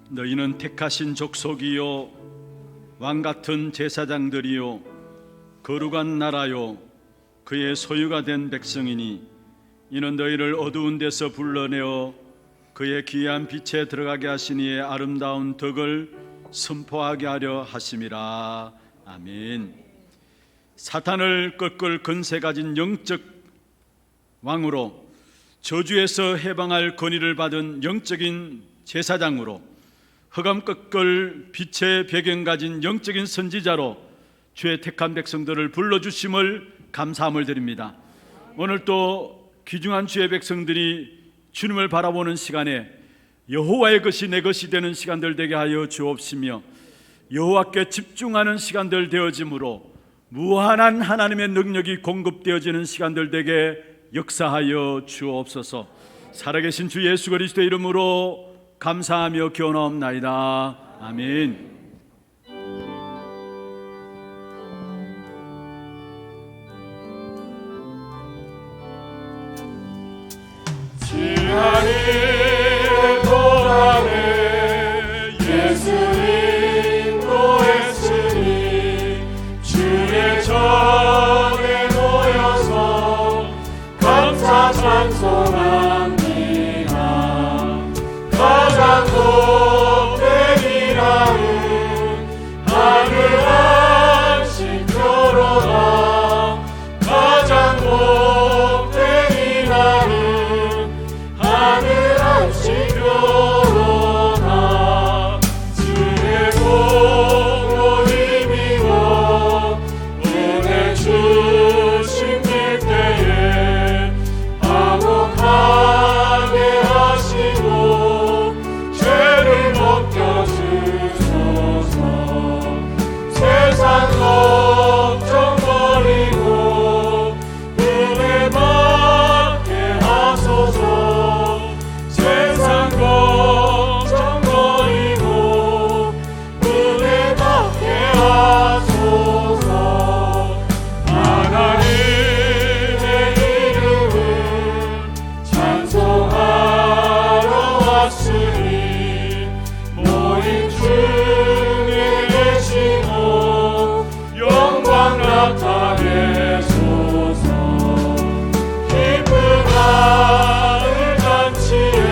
너희는 택하신 족속이요 왕같은 제사장들이요 거룩한 나라요 그의 소유가 된 백성이니 이는 너희를 어두운 데서 불러내어 그의 귀한 빛에 들어가게 하신 이의 아름다운 덕을 선포하게 하려 하심이라. 아멘. 사탄을 꺾을 권세 가진 영적 왕으로 저주에서 해방할 권위를 받은 영적인 제사장으로 흑암 꺾을 빛의 배경 가진 영적인 선지자로 주의 택한 백성들을 불러주심을 감사함을 드립니다. 오늘 또 귀중한 주의 백성들이 주님을 바라보는 시간에 여호와의 것이 내 것이 되는 시간들 되게 하여 주옵시며 여호와께 집중하는 시간들 되어지므로 무한한 하나님의 능력이 공급되어지는 시간들 되게 역사하여 주옵소서. 살아계신 주 예수 그리스도의 이름으로 감사하며 기원하옵나이다. 아멘. 지하의 도람에 예수님 노했으니 주의 전에 모여서 감사 찬송합니다. 가장 높은 이라은 하늘 안식 표로다. 가장 높은 이라은 하늘 안식표로다. 주의 공로 힘입어 은혜 주신 그때에 화목하게 하시고 죄를 벗겨주소서. 세상 걱정 버리고 은혜 받게 하소서. 세상 걱정 버리고 은혜 받게 하소서. 하나님의 이름을 찬송하러 왔으니 모임 중에 계시고 영광 나타내소서. 기쁜 하늘 잔치에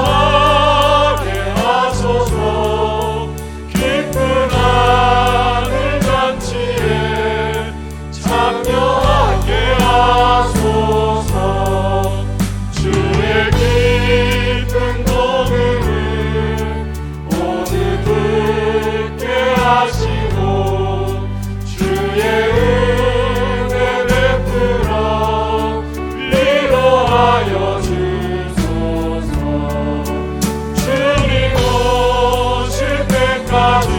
참여하게 하소서. 기쁜 하늘 잔치에 참여하게 하소서. 주의 깊은 도움을 오늘 듣게 하시고 주의 은혜 베풀어 위로하여 주소서. 주님 오실 때까지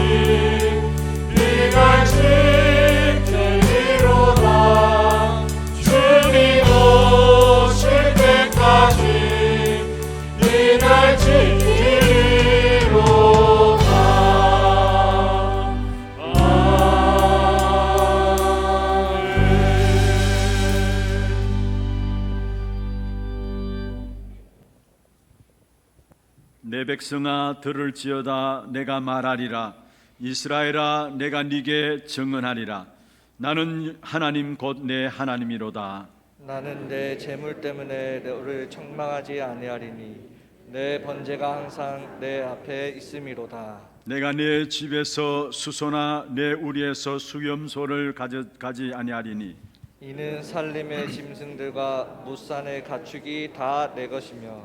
이 날 지키리로다. 주님 오실 때까지 이 날 지키리로다. 내 백성아 들을지어다. 내가 말하리라. 이스라엘아 내가 네게 증언하리라. 나는 하나님 곧 내 하나님이로다. 나는 내 재물 때문에 너를 책망하지 아니하리니 내 번제가 항상 내 앞에 있음이로다. 내가 내 집에서 수소나 내 우리에서 수염소를 가지 아니하리니 이는 산림의 짐승들과 무산의 가축이 다 내 것이며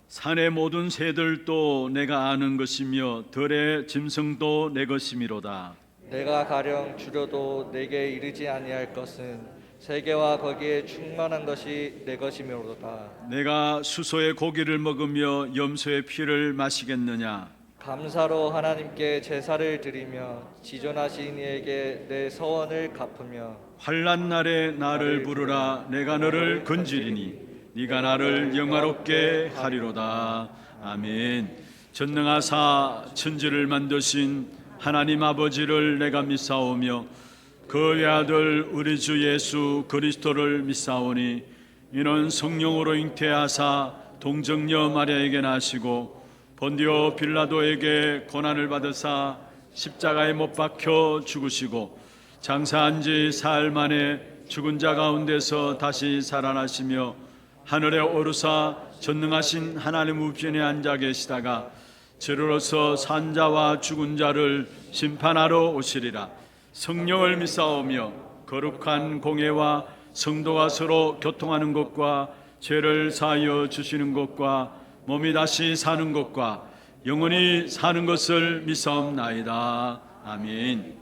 산의 모든 새들도 내가 아는 것이며 들의 짐승도 내 것이미로다. 내가 가령 주려도 내게 이르지 아니할 것은 세계와 거기에 충만한 것이 내 것이미로다. 내가 수소의 고기를 먹으며 염소의 피를 마시겠느냐. 감사로 하나님께 제사를 드리며 지존하신 이에게 내 서원을 갚으며 환난 날에 나를 부르라. 내가 너를 건지리니 네가 나를 영화롭게 하리로다. 아멘. 전능하사 천지를 만드신 하나님 아버지를 내가 믿사오며 그 외아들 우리 주 예수 그리스도를 믿사오니 이는 성령으로 잉태하사 동정녀 마리아에게 나시고 본디오 빌라도에게 고난을 받으사 십자가에 못 박혀 죽으시고 장사한 지 사흘 만에 죽은 자 가운데서 다시 살아나시며 하늘에 오르사 전능하신 하나님 우편에 앉아 계시다가 저로서 산자와 죽은 자를 심판하러 오시리라. 성령을 믿사오며 거룩한 공예와 성도가 서로 교통하는 것과 죄를 사하여 주시는 것과 몸이 다시 사는 것과 영원히 사는 것을 믿사옵나이다. 아멘.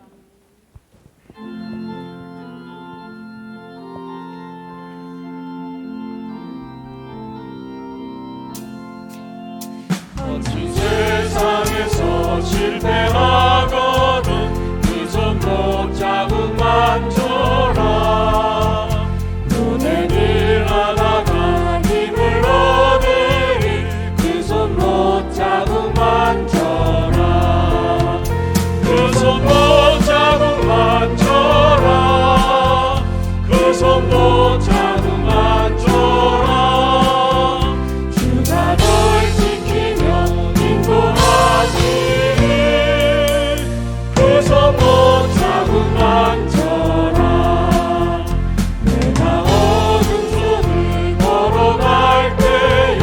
거친 세상에서 실패하거든 그 손 못 잡고 만져라. 눈에 일 하다가 힘을 얻으리 그 손 못 잡고 만져라. 그 손 못 잡고 만져라. 그 손 못 잡고 만져라. 주가 널 지키며 인도하시리. 그 손 못 잡고 만져라. 내가 어두운 손을 걸어갈 때에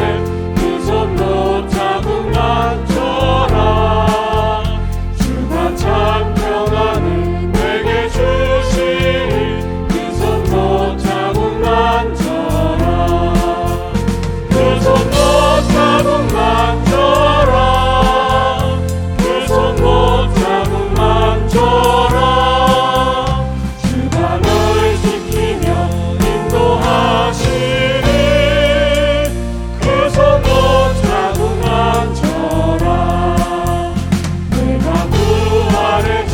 그 손 못 잡고 만져라. 주가 참 평안을 내게 주시리. 그 손 못 잡고 만져라. 그 손 못 잡고 만져라. 그 손 못 잡고 만져라. 주가 널 지키며 인도하시리. 그 손 못 잡고 만져라. 내가 부활의 주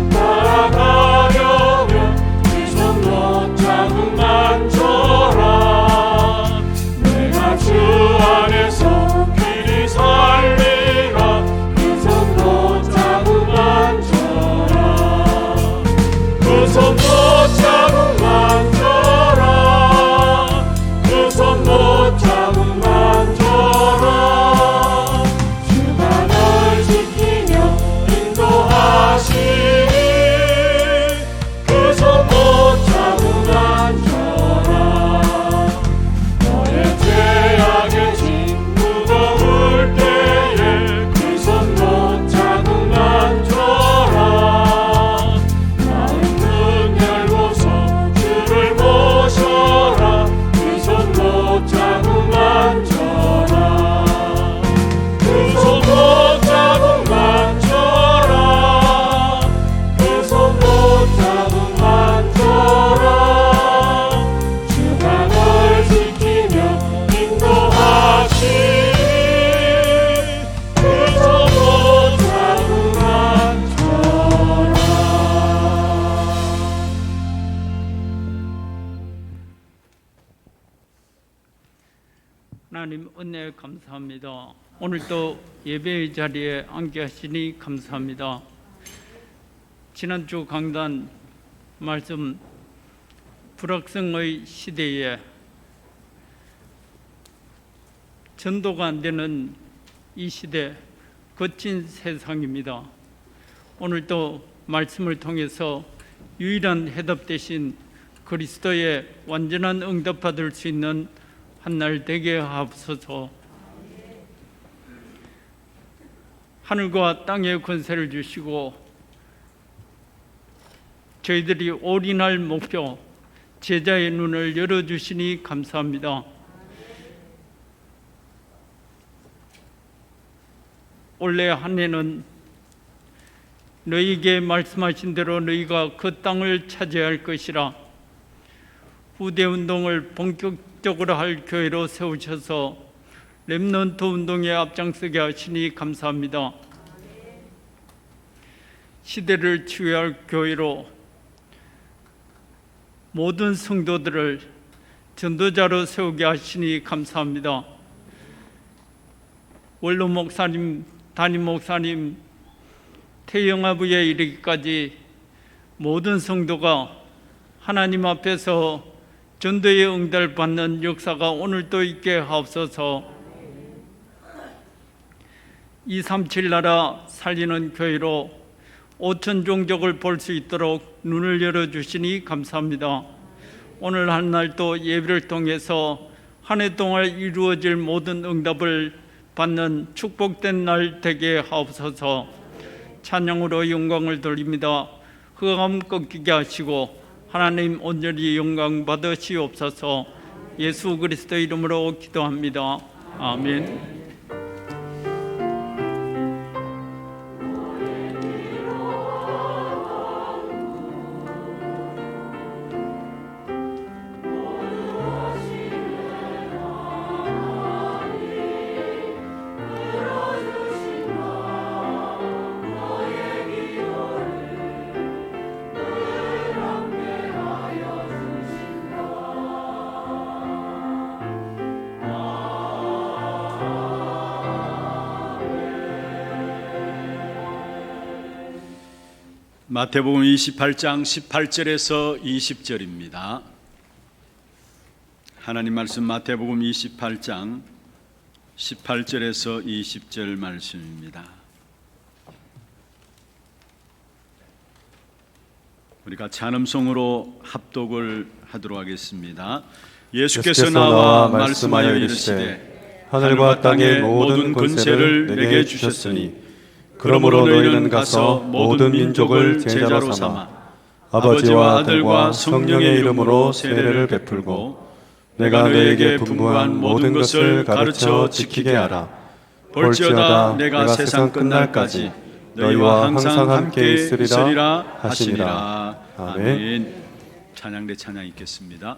따라가려면 그 손 못 잡고 만져라. 내가 주 안에서 길이 살리라. 그 손 못 잡고 만져라. 그 손 못 잡고 만져라. 그 손 못 잡고 만져라. 주가 널 지키며 인도하시리. 그 손 못 잡고 만져라. 너의 죄악의 짐 무거울 때에 그 손 못 잡고 만져라. 마음 문 열고서 주를 모셔라. 그 손 못 잡고 만져라. 그 손 못 잡고 만져라. 그 손 못 잡고 만져라. 주가 널 지키며 인도하시리. 그 손 못 잡고 만져라. 하나님 은혜 감사합니다. 오늘도 예배의 자리에 앉게 하시니 감사합니다. 지난주 강단 말씀 불확성의 시대에 전도가 안 되는 이 시대, 거친 세상입니다. 오늘도 말씀을 통해서 유일한 해답 대신 그리스도의 완전한 응답 받을 수 있는 한날 되게 하옵소서. 하늘과 땅의 권세를 주시고 저희들이 올인할 목표 제자의 눈을 열어주시니 감사합니다. 올해 한 해는 너희에게 말씀하신 대로 너희가 그 땅을 차지할 것이라 후대 운동을 본격적으로 할 교회로 세우셔서 렘넌트 운동에 앞장서게 하시니 감사합니다. 시대를 치유할 교회로 모든 성도들을 전도자로 세우게 하시니 감사합니다. 원로 목사님, 담임 목사님, 태영아부에 이르기까지 모든 성도가 하나님 앞에서 전도의 응답을 받는 역사가 오늘도 있게 하옵소서. 237 나라 살리는 교회로 5천 종족을 볼 수 있도록 눈을 열어주시니 감사합니다. 오늘 한날도 예배를 통해서 한 해 동안 이루어질 모든 응답을 받는 축복된 날 되게 하옵소서. 찬양으로 영광을 돌립니다. 흑암 꺾이게 하시고 하나님 온전히 영광 받으시옵소서. 예수 그리스도 이름으로 기도합니다. 아멘. 마태복음 28장 18절에서 20절입니다. 하나님 말씀 마태복음 28장 18절에서 20절 말씀입니다. 우리가 찬음송으로 합독을 하도록 하겠습니다. 예수께서 나와 말씀하여 이르시되 하늘과 땅의 모든 권세를 내게 주셨으니 그러므로 너희는 가서 모든 민족을 제자로 삼아 아버지와 아들과 성령의 이름으로 세례를 베풀고 내가 너희에게 분부한 모든 것을 가르쳐 지키게 하라. 볼지어다 내가 세상 끝날까지 너희와 항상 함께 있으리라 하시니라. 아멘. 찬양대 찬양 읽겠습니다.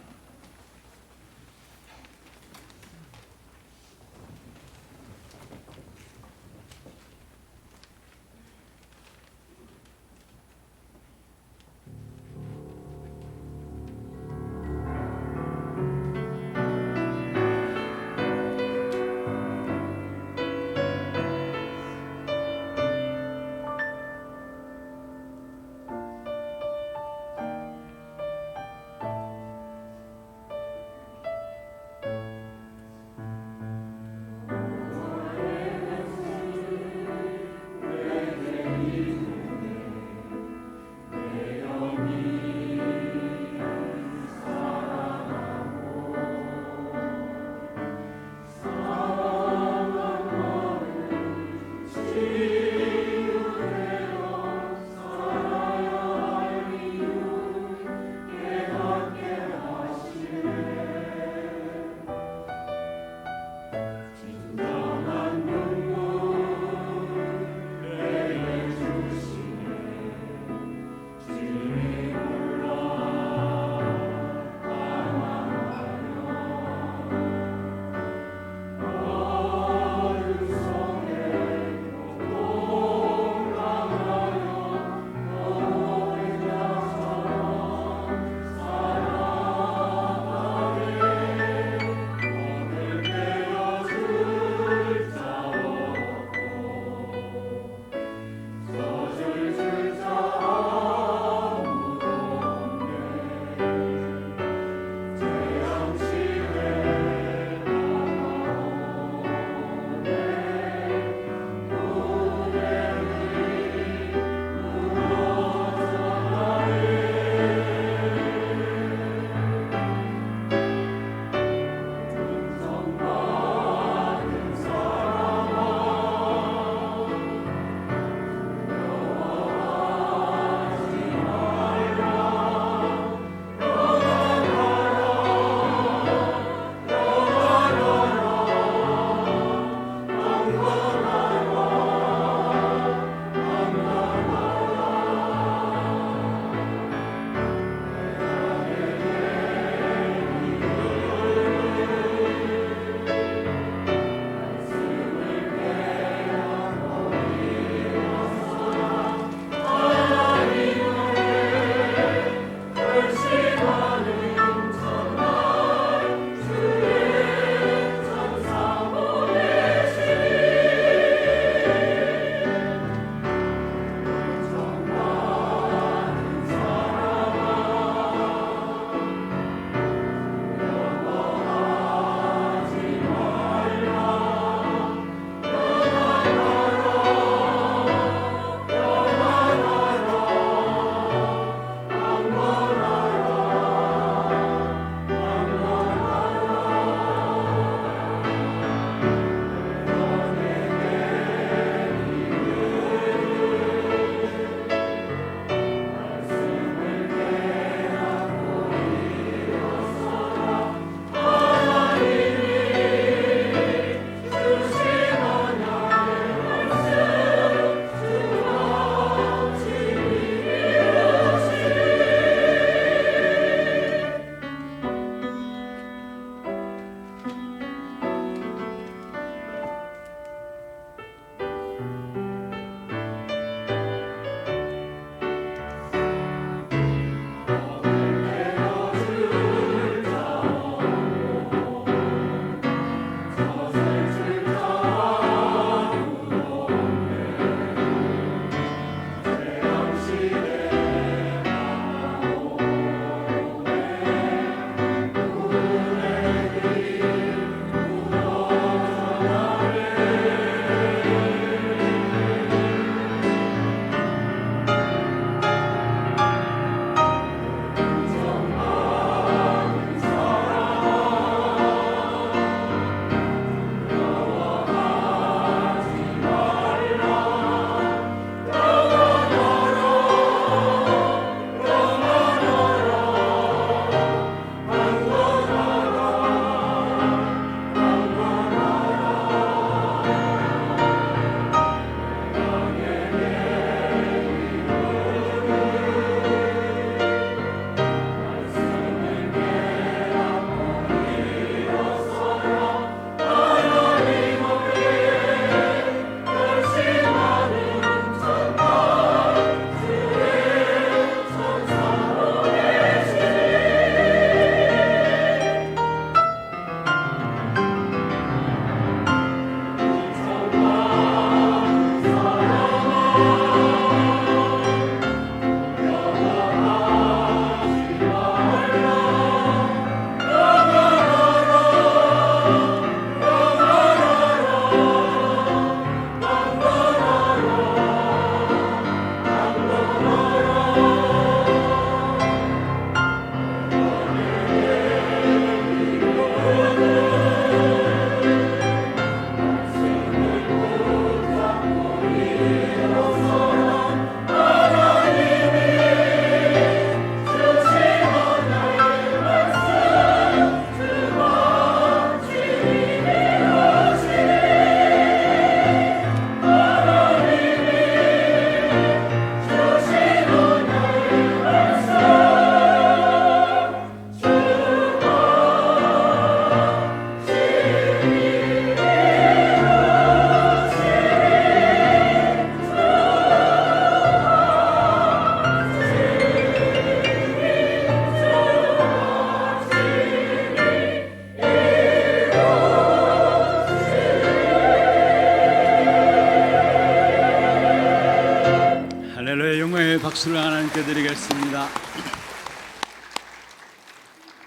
박수를 하나님께 드리겠습니다.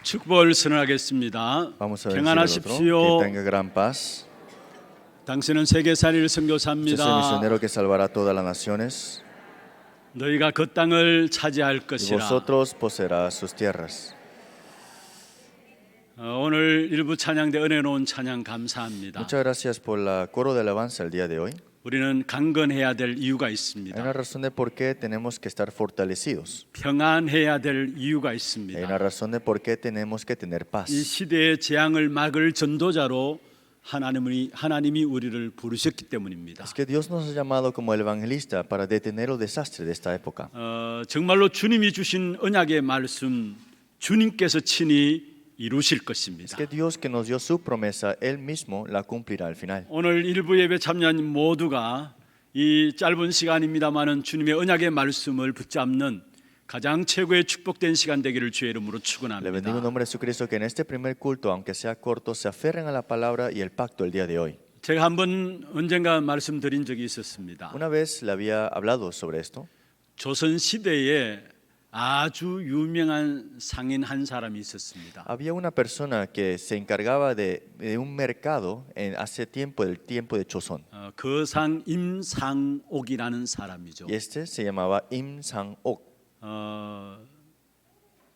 축복을 선언하겠습니다. Vamos a ver 평안하십시오. que tenga gran paz. 당신은 세계살이를 Yo soy 선교사입니다. misionero que salvará todas las naciones 너희가 그 땅을 차지할 y 것이라. vosotros poseerás sus tierras. 오늘 일부 찬양대 은혜로운 찬양 감사합니다. Muchas gracias por la coro de alabanza el día de hoy. 우리는 강건해야 될 이유가 Hay 있습니다. una razón de por qué tenemos que estar fortalecidos. 평안해야 될 이유가 Hay 있습니다. una razón de por qué tenemos que tener 이 paz. 시대의 재앙을 막을 전도자로 하나님이 우리를 부르셨기 때문입니다. Es que Dios nos ha llamado como el evangelista para detener el desastre de esta época. 정말로 주님이 주신 언약의 말씀 주님께서 친히 이루실 Es 것입니다. que Dios que nos dio su promesa, Él mismo la cumplirá al final. 오늘 일부 예배 참여한 모두가 이 짧은 시간입니다마는 주님의 언약의 말씀을 붙잡는 가장 최고의 축복된 시간 되기를 주의 이름으로 Le bendigo en 축원합니다. nombre de Jesucristo que en este primer culto, aunque sea corto, se aferren a la palabra y el pacto el día de hoy. 제가 한번 언젠가 말씀드린 적이 있었습니다. Una vez le había hablado sobre esto. 조선 시대에 아주 유명한 상인 한 사람이 있었습니다. Había una persona que se encargaba de un mercado hace tiempo, del tiempo de Chosón. 거상 임상옥이라는 사람이죠. Y este se llamaba Im Sang-ok.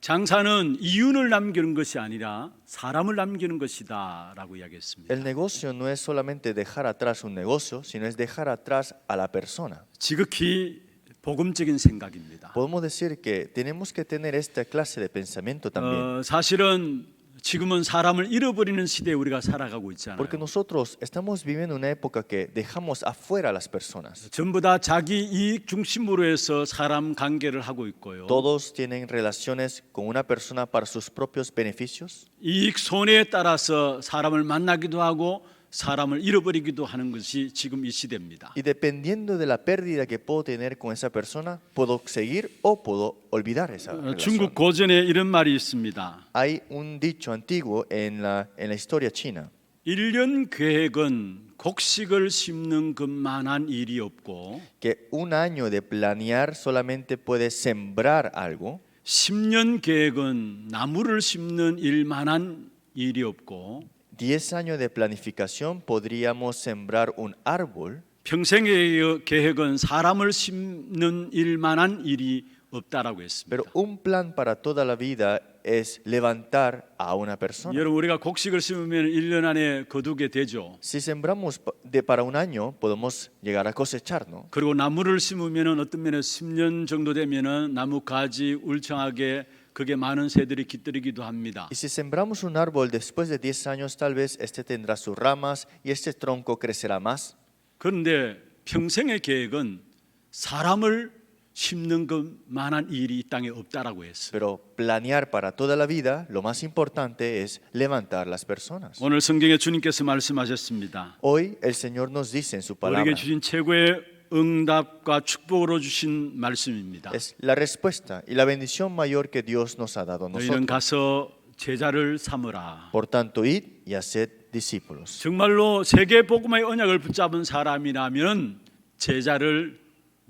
장사는 이윤을 남기는 것이 아니라 사람을 남기는 것이다라고 이야기했습니다. El negocio no es solamente dejar atrás un negocio, sino es dejar atrás a la persona. 지극히 복음적인 생각입니다. Podemos decir que tenemos que tener esta clase de pensamiento también. 사실은 지금은 사람을 잃어버리는 시대에 우리가 살아가고 있잖아요. Porque nosotros estamos viviendo una época que dejamos afuera a las personas. 전부 다 자기 이익 중심으로 해서 사람 관계를 하고 있고요. Todos tienen relaciones con una persona para sus propios beneficios. 이익 손해에 따라서 사람을 만나기도 하고 사람을 잃어버리기도 하는 것이 지금 이 시대입니다. Y dependiendo de la pérdida que puedo tener con esa persona, puedo seguir o puedo olvidar esa relación. 중국 고전에 이런 말이 있습니다. Hay un dicho antiguo en la historia china. 1년 계획은 곡식을 심는 것만한 일이 없고 Que un año de planear solamente puede sembrar algo. 10년 계획은 나무를 심는 일만한 일이 없고 10 años de planificación podríamos sembrar un árbol. 평생의 계획은 사람을 심는 일만한 일이 없다라고 했습니다. Pero un plan para toda la vida es levantar a una persona. 여러분 우리가 곡식을 심으면 1년 안에 거두게 되죠. Si sembramos para un año, podemos llegar a cosechar, ¿no? 그리고 나무를 심으면 어떤 면에 10년 정도 되면은 나무 가지 울창하게 그게 많은 새들이 깃들이기도 합니다. Y si sembramos un árbol después de 10 años, tal vez este tendrá sus ramas y este tronco crecerá más. 그런데 평생의 계획은 사람을 심는 것만한 일이 이 땅에 없다라고 했어요. Pero planear para toda la vida, lo más importante es levantar las personas. 오늘 성경에 주님께서 말씀하셨습니다. Hoy el Señor nos dice en su 우리에게 palabra, 주신 최고의 응답과 축복으로 주신 말씀입니다. es la respuesta y la bendición mayor que Dios nos ha dado a 너희는 nosotros. 가서 제자를 삼으라. Por tanto, id y haced discípulos. 정말로 세계 복음의 언약을 붙잡은 사람이라면 제자를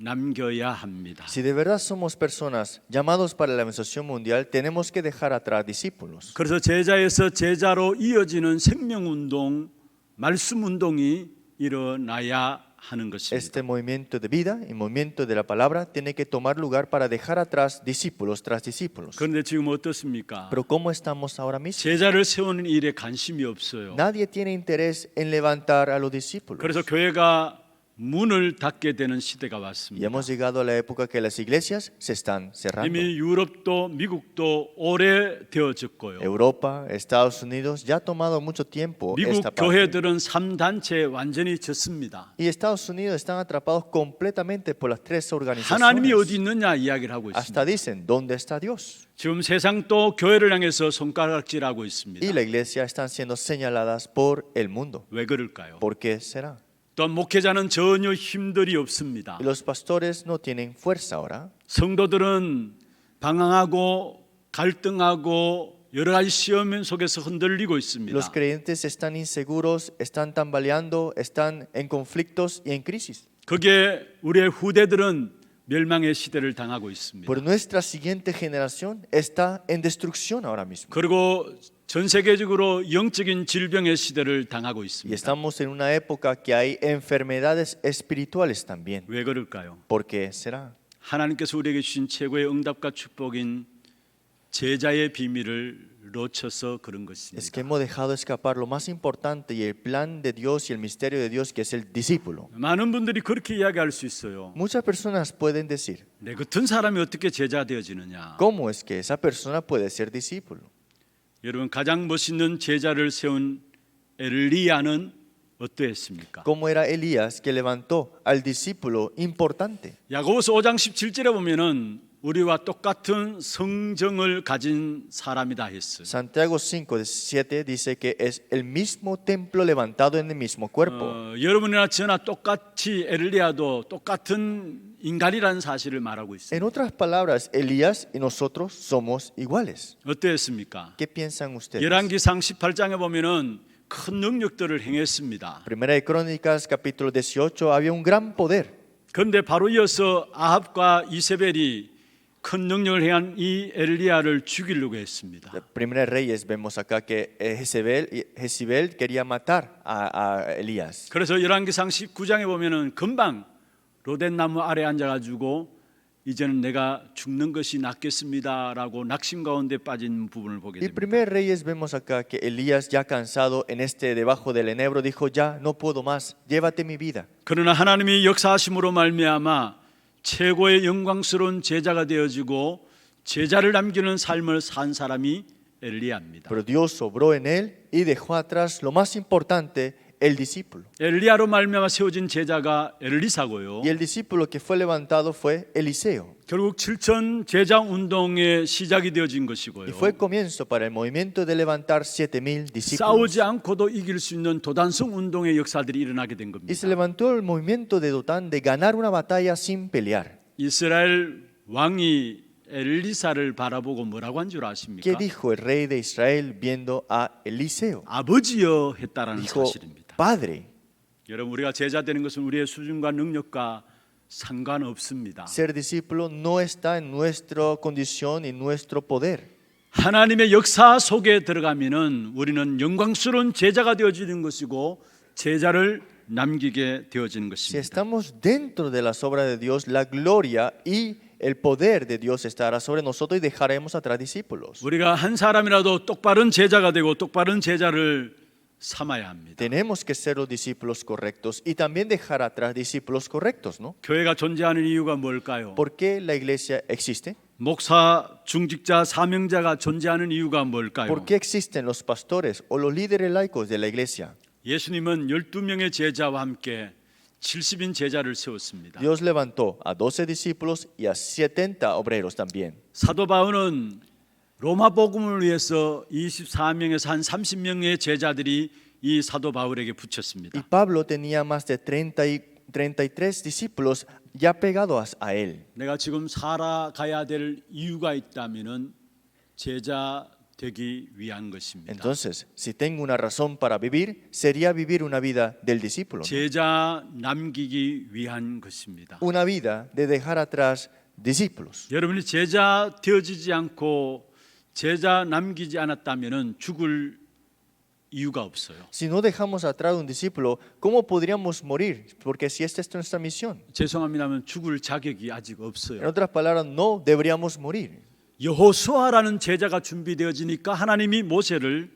남겨야 합니다. Si de verdad somos personas llamados para la evangelización mundial, tenemos que dejar atrás discípulos. 그래서 제자에서 제자로 이어지는 생명운동, 말씀운동이 일어나야 하는 것입니다. Este movimiento de vida y movimiento de la palabra tiene que tomar lugar para dejar atrás discípulos tras discípulos. 그런데 지금 어떻습니까? Pero ¿cómo estamos ahora mismo? 제자를 세우는 일에 관심이 없어요. Nadie tiene interés en levantar a los discípulos. 그래서 교회가 문을 닫게 되는 시대가 Y 왔습니다. hemos llegado a la época que las iglesias se están cerrando. 이미 유럽도 미국도 오래되어졌고요. Europa, Estados Unidos ya ha tomado mucho tiempo 미국 esta parte. 교회들은 3단체에 완전히 졌습니다. Y Estados Unidos están atrapados completamente por las tres 하나님이 어디 organizaciones. 있느냐 이야기를 하고 Hasta 있습니다. dicen, ¿dónde está Dios? 지금 세상도 교회를 향해서 손가락질하고 있습니다. Y la iglesia están siendo señaladas por el mundo. 왜 그럴까요? ¿Por qué será? 또한 목회자는 전혀 힘들이 없습니다. Y los pastores no tienen fuerza ahora. 성도들은 방황하고 갈등하고 여러 가지 시험 속에서 흔들리고 있습니다. Los creyentes están inseguros, están tambaleando, están en conflictos y en crisis. 거기에 우리의 후대들은 멸망의 시대를 당하고 있습니다. Pero nuestra siguiente generación está en destrucción ahora mismo. 그리고 전 세계적으로 영적인 질병의 시대를 당하고 Y 있습니다. estamos en una época que hay enfermedades espirituales también. 왜 그럴까요? ¿Por qué será? 하나님께서 우리에게 주신 최고의 응답과 축복인 제자의 비밀을 놓쳐서 그런 Es 것입니다. que hemos dejado escapar lo más importante y el plan de Dios y el misterio de Dios, que es el discípulo. 많은 분들이 그렇게 이야기할 수 있어요. Muchas personas pueden decir, 내 같은 사람이 어떻게 제자 되어지느냐? ¿cómo es que esa persona puede ser discípulo? 여러분 가장 멋있는 제자를 세운 엘리야는 어떠했습니까? ¿Cómo era Elías que levantó al discípulo importante? 야고보서 5장 17절에 보면은 우리와 똑같은 성정을 가진 사람이다 했어요. Santiago 5:7 dice que es el mismo templo levantado en el mismo cuerpo. 여러분이나 저나 똑같이 엘리야도 똑같은 인간이라는 사실을 말하고 En 있습니다. otras palabras, Elías y nosotros somos iguales. 어떠했습니까? ¿Qué piensan ustedes? 열왕기상 18장에 보면은 큰 능력들을 행했습니다. Primera de Crónicas, capítulo 18, había un gran poder. 그런데 바로 이어서 아합과 이세벨이 큰 능력을 행한 이 엘리야를 죽이려고 했습니다. Primera de Reyes vemos acá que Jezebel quería matar a Elías. 그래서 열왕기상 19장에 보면은 금방 로덴 나무 아래 앉아가지고 이제는 내가 죽는 것이 낫겠습니다라고 낙심 가운데 빠진 부분을 보게 Y 됩니다. Primera de Reyes vemos acá que Elías, ya cansado debajo del enebro, dijo: ya no puedo más, llévate mi vida. 그러나 하나님이 역사하심으로 말미암아 최고의 영광스러운 제자가 되어지고 제자를 남기는 삶을 산 사람이 엘리야입니다. Pero Dios obró en él y dejó atrás lo más importante, el discípulo. 엘리야로 말미암아 세워진 제자가 엘리사고요. Y el discípulo que fue levantado fue Eliseo. 결국 7천 제자 운동의 시작이 되어진 것이고요. Y fue comienzo para el movimiento de levantar 7,000 discípulos. 싸우지 않고도 이길 수 있는 도단성 운동의 역사들이 일어나게 된 겁니다. Y se levantó el movimiento de Dotán de ganar una batalla sin pelear. 이스라엘 왕이 엘리사를 바라보고 뭐라고 한 줄 아십니까? ¿Qué dijo el rey de Israel viendo a Eliseo? 아버지여 했다라는 Dijo: 사실입니다. Padre. 여러분 우리가 제자 되는 것은 우리의 수준과 능력과 상관없습니다. Ser discípulo no está en nuestra condición y nuestro poder. 하나님의 역사 속에 들어가면은 우리는 영광스러운 제자가 되어지는 것이고 제자를 남기게 되어지는 Si 것입니다. estamos dentro de las obras de Dios, la gloria y el poder de Dios estará sobre nosotros y dejaremos atrás discípulos. 우리가 한 사람이라도 똑바른 제자가 되고 똑바른 제자를 삼아야 합니다. Tenemos que ser los discípulos correctos y también dejar atrás discípulos correctos, ¿no? 교회가 존재하는 이유가 뭘까요? ¿Por qué la iglesia existe? 목사, 중직자, 사명자가 존재하는 이유가 뭘까요? ¿Por qué existen los pastores o los líderes laicos de la iglesia? 예수님은 12명의 제자와 함께 70인 제자를 세웠습니다. Dios levantó a 12 discípulos y a 70 obreros también. 사도 바울은 로마 복음을 위해서 24명에서 한 30명의 제자들이 이 사도 바울에게 Y 붙였습니다. Pablo tenía más de 33 discípulos ya pegados a él. 내가 지금 살아가야 될 이유가 있다면은 제자 되기 위한 것입니다. Entonces, si tengo una razón para vivir, sería vivir una vida del discípulo, ¿no? 제자 남기기 위한 것입니다. Una vida de dejar atrás discípulos. 여러분이 제자 되어지지 않고 제자 남기지 않았다면은 죽을 이유가 없어요. Si no dejamos atrás un discípulo, ¿cómo podríamos morir? Porque si esta es nuestra misión. 죄송합니다만 죽을 자격이 아직 En 없어요. otras palabras, no deberíamos morir. 여호수아라는 제자가 준비되어지니까 하나님이 모세를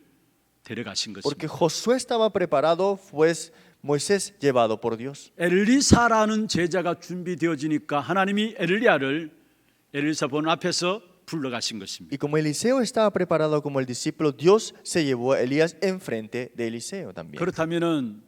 데려가신 Porque 것입니다. Josué estaba preparado, pues Moisés llevado por Dios. 엘리사라는 제자가 준비되어지니까 하나님이 엘리야를 엘리사 본 앞에서 불러가신 것입니다. Y como Eliseo estaba preparado como el discípulo, Dios se llevó a Elías enfrente de Eliseo también. 그렇다면은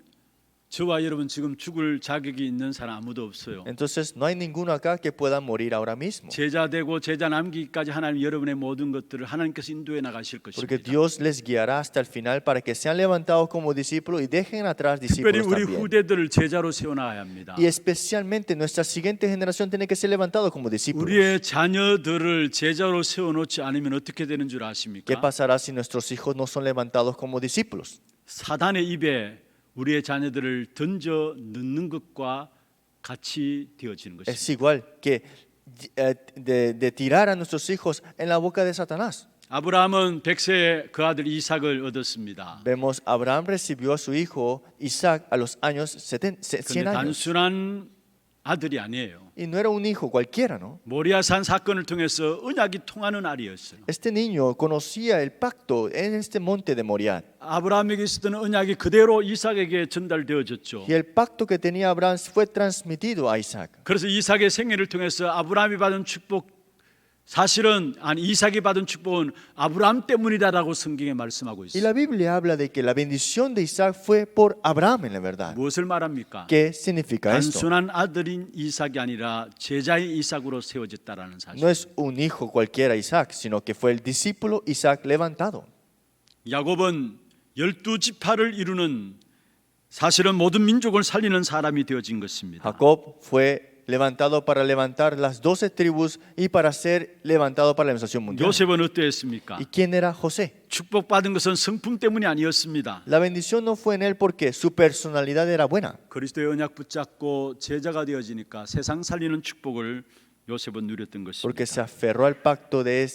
저와 여러분 지금 죽을 자격이 있는 사람 아무도 없어요. Entonces no hay ninguno acá que pueda morir ahora mismo. 제자 되고 제자 남기기까지 하나님 여러분의 모든 것들을 하나님께서 인도해 나가실 Porque 것입니다. Dios les guiará hasta el final para que sean levantados como discípulos y dejen atrás 특별히 discípulos 우리 también. 후대들을 제자로 세워놔야 합니다. Y especialmente nuestra siguiente generación tiene que ser levantada como discípulos. 우리의 자녀들을 제자로 세워놓지 않으면 어떻게 되는 줄 ¿Qué 아십니까? pasará si nuestros hijos no son levantados como discípulos? 사단의 입에 우리의 자녀들을 던져 넣는 것과 같이 되어지는 Es 것입니다. igual que de tirar a nuestros hijos en la boca de Satanás. 아브라함은 100세에 그 아들 이삭을 얻었습니다. Vemos, Abraham recibió a su hijo Isaac a los años 100 그런데 años. 단순한 아들이 아니에요. Y no era un hijo cualquiera, ¿no? 모리아산 사건을 통해서 언약이 통하는 아이였어요. Este niño conocía el pacto en este monte de Moriah. 아브라함에게 있었던 언약이 그대로 이삭에게 전달되어졌죠. Y el pacto que tenía Abraham fue transmitido a Isaac. 그래서 이삭의 생애를 통해서 아브라함이 받은 축복, 사실은 이삭이 받은 축복은 아브라함 때문이다라고 성경에 말씀하고 Y 있어요. la Biblia habla de que la bendición de Isaac fue por Abraham en la verdad. 무엇을 말합니까? ¿Qué significa esto? 단순한 아들인 이삭이 아니라 제자의 이삭으로 세워졌다라는 사실. No es un hijo cualquiera Isaac, sino que fue el discípulo Isaac levantado. 야곱은 12지파를 이루는 사실은 모든 민족을 살리는 사람이 되어진 것입니다. Jacob fue levantado para levantar las 12 tribus y para ser levantado para la administración mundial. 요셉은 어떠했습니까? ¿Y quién era José? 축복받은 것은 성품 때문이 아니었습니다. La bendición no fue en él porque su personalidad era buena, 그리스도의 언약 붙잡고 제자가 되어지니까 세상 살리는 축복을 요셉은 누렸던 porque se 것입니다. aferró al pacto de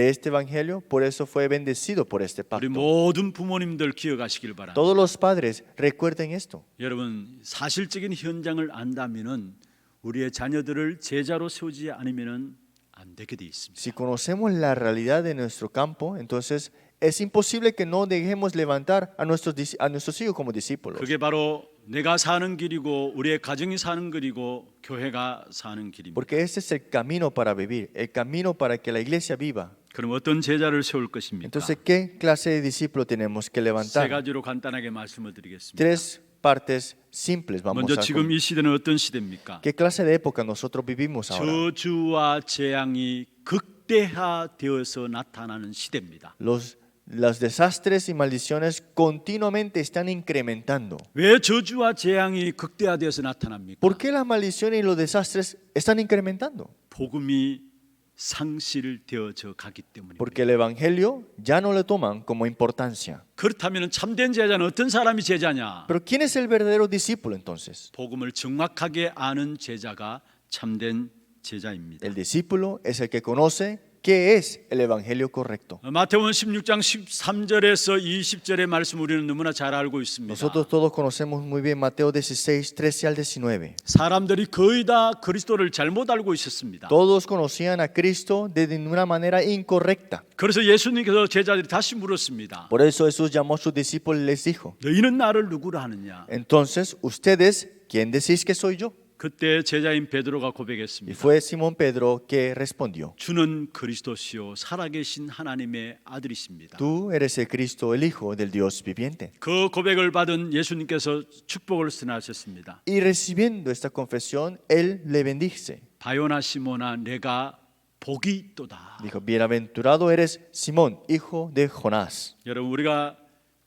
este evangelio, por eso fue bendecido por este 우리 pacto. 모든 부모님들 기억하시길 바랍니다. Todos los padres recuerden esto. 여러분 사실적인 현장을 안다면은 우리의 자녀들을 제자로 세우지 않으면은 안 되게 돼 있습니다. Si conocemos la realidad de nuestro campo, entonces es imposible que no dejemos levantar a nuestros hijos como discípulos. 그게 바로 내가 사는 길이고 우리의 가정이 사는 길이고 교회가 사는 길입니다. Porque ese es el camino para vivir, el camino para que la iglesia viva. 그럼 어떤 제자를 세울 것입니까? Entonces, ¿qué clase de discípulo tenemos que 세 levantar? 가지로 간단하게 말씀을 드리겠습니다. Tres partes simples vamos 먼저 a 지금 이 시대는 어떤 시대입니까? ¿Qué clase de época nosotros vivimos ahora? 저주와 재앙이 극대화되어서 나타나는 시대입니다. Los desastres y maldiciones continuamente están incrementando. 왜 저주와 재앙이 극대화되어서 나타납니까? ¿Por qué las maldiciones y los desastres están incrementando? 복음이 상실되어져 가기 때문입니다. Porque el evangelio ya no le toman como importancia. 그렇다면 참된 제자는 어떤 사람이 제자냐? Pero ¿quién es el verdadero discípulo entonces? 복음을 정확하게 아는 제자가 참된 제자입니다. El discípulo es el que conoce qué es el evangelio correcto. 마태복음 16장 13절에서 20절의 말씀 우리는 너무나 잘 알고 있습니다. Nosotros todos conocemos muy bien Mateo 16, 13 al 19. 사람들이 거의 다 그리스도를 잘못 알고 있었습니다. Todos conocían a Cristo de una manera incorrecta. 그래서 예수님께서 제자들이 다시 물었습니다. Por eso Jesús llamó a sus discípulos y les dijo, 너희는 나를 누구라 하느냐? entonces, ¿ustedes quién decís que soy yo? 그때 제자인 베드로가 Y 고백했습니다. fue Simón Pedro que respondió, 주는 그리스도시요 살아계신 하나님의 아들이십니다. tú eres el Cristo, el Hijo del Dios viviente. 그 고백을 받은 예수님께서 축복을 선하셨습니다. Y recibiendo esta confesión, Él le bendice. 바요나 시모나 내가 복이 있도다. Dijo, bienaventurado eres Simón, hijo de Jonás. 여러분 우리가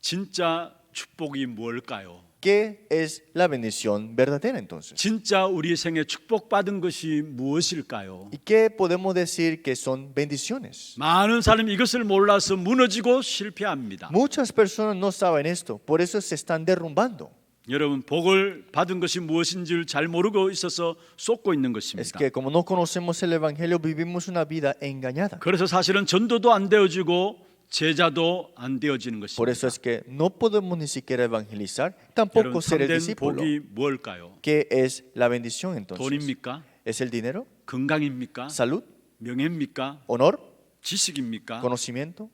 진짜 축복이 뭘까요? ¿Qué es la bendición verdadera entonces? 진짜 우리 생에 축복받은 것이 무엇일까요? ¿Y qué podemos decir que son bendiciones? 많은 사람이 이것을 몰라서 무너지고 실패합니다. Muchas personas no saben esto, por eso se están derrumbando. 여러분 복을 받은 것이 무엇인지를 잘 모르고 있어서 쏟고 있는 Es 것입니다. que como no conocemos el Evangelio, vivimos una vida engañada. 그래서 사실은 전도도 안 되어지고 제자도 안 되어지는 Por 것입니다. eso es que no podemos ni siquiera evangelizar, tampoco 여러분 ser el 참된 discípulo. 복이 뭘까요? ¿Qué es la bendición entonces? 돈입니까? ¿Es el dinero? 건강입니까? ¿Salud? 명예입니까? ¿Honor? 지식입니까? ¿Conocimiento?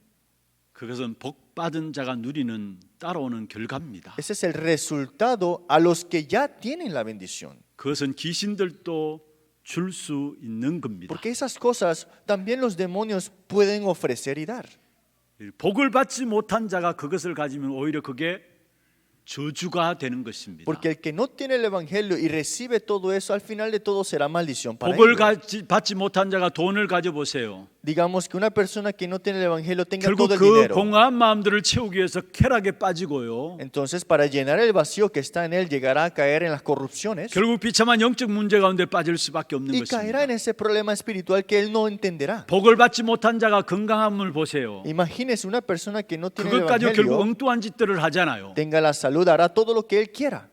그것은 복 받은 자가 누리는 따라오는 결과입니다. Ese es el resultado a los que ya tienen la bendición. 그것은 귀신들도 줄 수 있는 겁니다. Porque esas cosas también los demonios pueden ofrecer y dar. 복을 받지 못한 자가 그것을 가지면 오히려 그게 저주가 되는 것입니다. Porque el que no tiene el Evangelio y recibe todo eso, al final de todo será maldición para 복을 él. 받지 못한 자가 돈을 가져보세요. Digamos que una persona que no tiene el Evangelio tenga 결국 todo el 그 dinero. 공허한 마음들을 채우기 위해서 쾌락에 빠지고요. Entonces, para llenar el vacío que está en él, llegará a caer en las corrupciones 결국 비참한 영적 문제 가운데 빠질 수밖에 없는 y caerá 것입니다. en ese problema espiritual que él no entenderá. 복을 받지 못한 자가 건강함을 보세요. Imagínese una persona que no tiene el 그것 가지고 결국 Evangelio, 엉뚱한 짓들을 하잖아요. tenga la salud, hará todo lo que él quiera.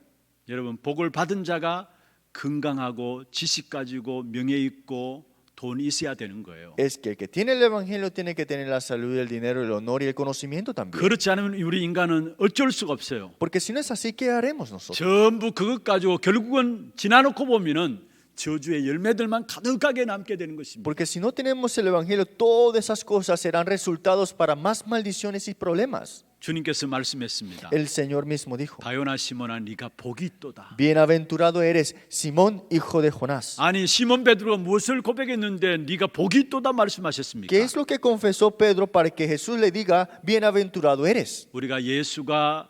여러분 복을 받은 자가 건강하고 지식 가지고 명예 있고 돈이 있어야 되는 거예요. Es que el que tiene el evangelio tiene que tener la salud, el dinero, el honor y el conocimiento también. 그렇지 않으면 우리 인간은 어쩔 수가 없어요. Porque si no es así, ¿qué haremos nosotros? 전부 그것 가지고 결국은 지나놓고 보면은 저주의 열매들만 가득하게 남게 되는 것입니다. Porque si no tenemos el evangelio, todas esas cosas serán resultados para más maldiciones y problemas. 주님께서 말씀했습니다. El Señor mismo dijo: 다요나 시몬아 네가 복이 있도다. Bienaventurado eres, Simón, hijo de Jonás. 아니 시몬 베드로가 무엇을 고백했는데 네가 복이 있도다 말씀하셨습니까? ¿Qué es lo que confesó Pedro para que Jesús le diga, bienaventurado eres? 우리가 예수가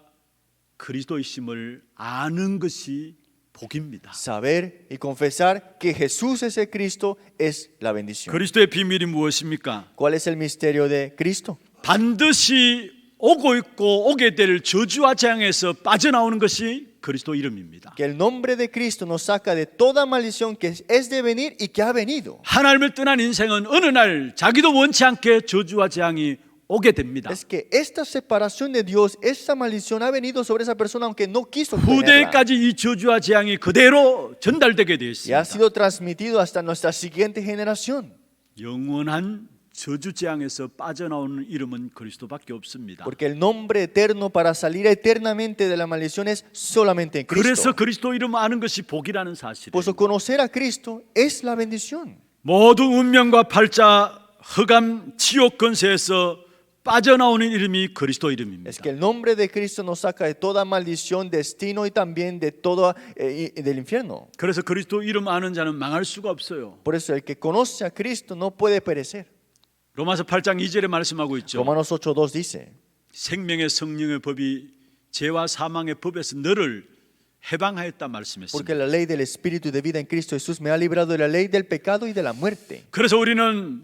그리스도이심을 아는 것이 복입니다. Saber y confesar que Jesús es el Cristo es la bendición. 그리스도의 비밀이 무엇입니까? ¿Cuál es el misterio de Cristo? 반드시 오고 있고 오게 될 저주와 재앙에서 빠져나오는 것이 그리스도 이름입니다. Que el nombre de Cristo nos saca de toda maldición que es de venir y que ha venido. 하나님을 떠난 인생은 어느 날 자기도 원치 않게 저주와 재앙이 오게 됩니다. Es que esta separación de Dios, esta maldición ha venido sobre esa persona aunque no quiso tenerla. 후대까지 이 저주와 재앙이 그대로 전달되게 되어 Y ha 있습니다. sido transmitido hasta nuestra siguiente generación. 영원한 저주 재앙에서 빠져나오는 이름은 그리스도밖에 없습니다. Porque el nombre eterno para salir eternamente de la maldición es solamente en 그래서 Cristo. 그리스도 이름 아는 것이 복이라는 사실이에요. Por eso conocer a Cristo es la bendición. 모두 운명과 팔자, 흑암, 지옥 권세에서 빠져나오는 이름이 그리스도 이름입니다. Es que el nombre de Cristo nos saca de toda maldición, destino y también de todo del infierno. 그래서 그리스도 이름 아는 자는 망할 수가 없어요. Por eso el que conoce a Cristo no puede perecer. 로마서 8장 2절에 말씀하고 있죠. Romanos 8:2 dice: 생명의 성령의 법이 죄와 사망의 법에서 너를 해방하였다 Porque 말씀했습니다. la ley del Espíritu de vida en Cristo Jesús me ha librado de la ley del pecado y de la muerte. 그래서 우리는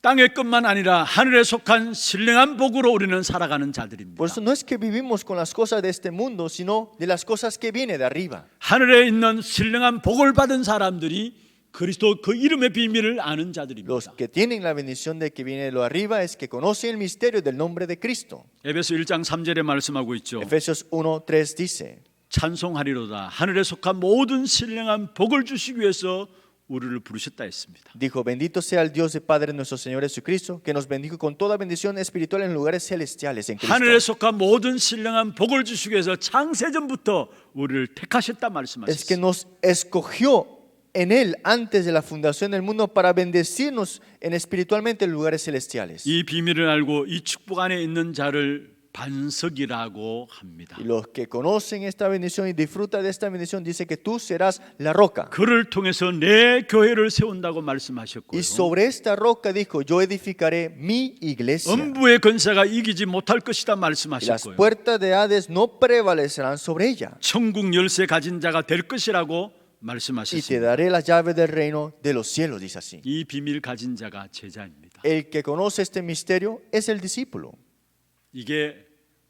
땅의 것만 아니라 하늘에 속한 신령한 복으로 우리는 살아가는 자들입니다. Por eso no es que vivimos con las cosas de este mundo, sino de las cosas que viene de arriba. 하늘에 있는 신령한 복을 받은 사람들이 그리스도 그 이름의 비밀을 아는 자들입니다. Los que tienen la bendición de que viene de lo arriba es que conocen el misterio del nombre de Cristo. 에베소 1장 3절에 말씀하고 있죠. Efesios 1:3 dice: 찬송하리로다. 하늘에 속한 모든 신령한 복을 주시기 위해서 우리를 부르셨다 했습니다. Dijo: Bendito sea el Dios y Padre de nuestro Señor Jesucristo, que nos bendijo con toda bendición espiritual en lugares celestiales en Cristo. 하늘에 속한 모든 신령한 복을 주시기 위해서 창세전부터 우리를 택하셨다 Es que 말씀하셨습니다. nos escogió en Él antes de la fundación del mundo para bendecirnos espiritualmente en lugares celestiales. 이 비밀을 알고 이 축복 안에 있는 자를 반석이라고 합니다. Y los que conocen esta bendición y disfrutan de esta bendición dice que tú serás la roca. 그를 통해서 내 교회를 세운다고 Y 말씀하셨고요. sobre esta roca dijo: Yo edificaré mi iglesia. 음부의 권세가 이기지 못할 것이다 Y las 말씀하셨고요. puertas de Hades no prevalecerán sobre ella. 천국 열쇠 가진 자가 될 것이라고 Y te 말씀하셨습니다. daré la llave del reino de los cielos, dice así. 이 비밀 가진 자가 제자입니다. El que conoce este misterio es el discípulo. 이게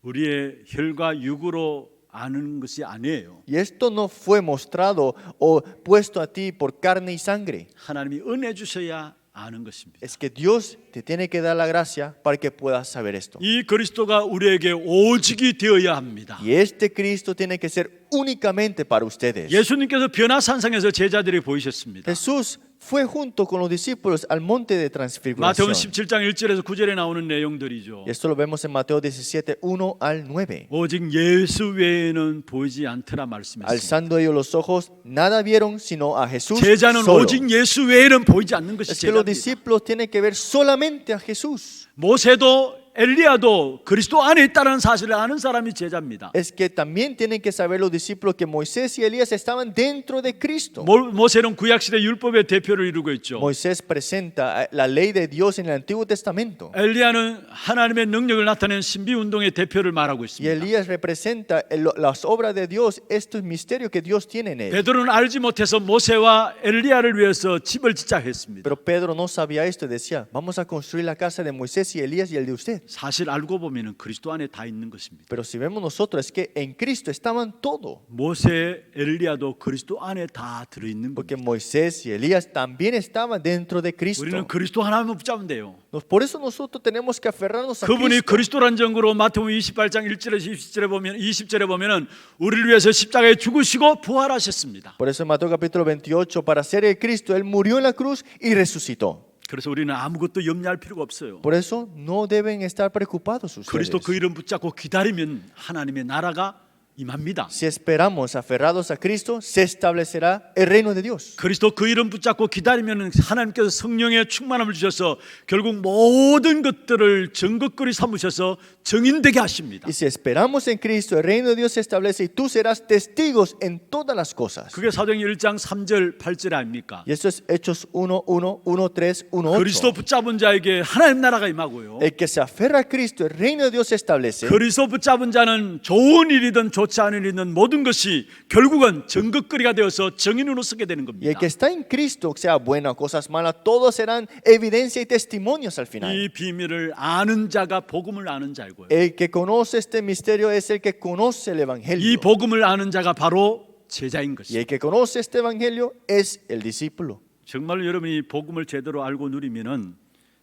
우리의 혈과 육으로 아는 것이 아니에요. Y esto no fue mostrado o puesto a ti por carne y sangre. 하나님이 은혜 주셔야 아는 것입니다. Es que Dios te tiene que dar la gracia para que puedas saber esto. 이 그리스도가 우리에게 오직이 되어야 합니다. Y este Cristo tiene que ser únicamente para ustedes. 예수님께서 변화산상에서 제자들이 보이셨습니다. Jesús fue junto con los discípulos al monte de 마태복음 transfiguración. 17장 1절에서 9절에 나오는 내용들이죠. Y esto lo vemos en Mateo 17, 1 al 9. 오직 예수 외에는 보이지 않더라 말씀했습니다. Alzando ellos los ojos, nada vieron sino a Jesús 제자는 solo. 오직 예수 외에는 보이지 않는 것이 Es que los 제자입니다. discípulos tienen que ver solamente a Jesús. 모세도 엘리야도 그리스도 안에 있다는 사실을 아는 사람이 제자입니다. Es que también tienen que saber los discípulos que Moisés y Elías estaban dentro de Cristo. 모세는 구약시대 율법의 대표를 이루고 있죠. Moisés presenta la ley de Dios en el Antiguo Testamento. 엘리야는 하나님의 능력을 나타낸 신비운동의 대표를 말하고 Y 있습니다. Elías representa las obras de Dios, estos misterios que Dios tiene en él. 베드로는 알지 못해서 모세와 엘리야를 위해서 집을 짓자 했습니다. Pero Pedro no sabía esto y decía: Vamos a construir la casa de Moisés y Elías y el de usted. 사실 알고 보면은 그리스도 안에 다 있는 것입니다. Pero si vemos nosotros es que en Cristo estaban todo. 모세, 엘리야도 그리스도 안에 다 들어 있는 Porque 겁니다. Moisés y Elías también estaban dentro de Cristo. 우리는 그리스도 하나만 붙잡으면 돼요. Por eso nosotros tenemos que aferrarnos a 그분이 Cristo. 그리스도란 증거로 마태복음 28장 1절에서 20절에 보면은 우리를 위해서 십자가에 죽으시고 부활하셨습니다. Por eso en Mateo capítulo 28, para ser el Cristo, Él murió en la cruz y resucitó. 그래서 우리는 아무것도 염려할 필요가 없어요. Por eso no deben estar preocupados ustedes. 그리스도 그 이름 붙잡고 기다리면 하나님의 나라가 임합니다. Si esperamos aferrados a Cristo, se establecerá el reino de Dios. 그리스도 그 이름 붙잡고 기다리면 하나님께서 성령의 충만함을 주셔서 결국 모든 것들을 정극거리 삼으셔서 정인되게 하십니다. Y si esperamos en Cristo, el reino de Dios se establece y tú serás testigos en todas las cosas. 그게 사도행전 1장 3절 8절 아닙니까? Y esto es Hechos 1, 1, 1, 3, 1, 그리스도 8. 붙잡은 자에게 하나님 나라가 임하고요. El que se aferra a Cristo, el reino de Dios se establece. 그리스도 붙잡은 자는 좋은 일이든 좋지 않은 일이든 모든 것이 결국은 정극거리가 되어서 정인으로 서게 되는 Y el 겁니다. que está en Cristo, sea bueno o cosas malas, todos serán evidencia y testimonios al final. 이 비밀을 아는 자가 복음을 아는 자이고요. El que conoce este misterio es el que conoce el 이 evangelio. 복음을 아는 자가 바로 제자인 Y 것입니다. el que conoce este evangelio es el discípulo. 정말로 여러분이 복음을 제대로 알고 누리면은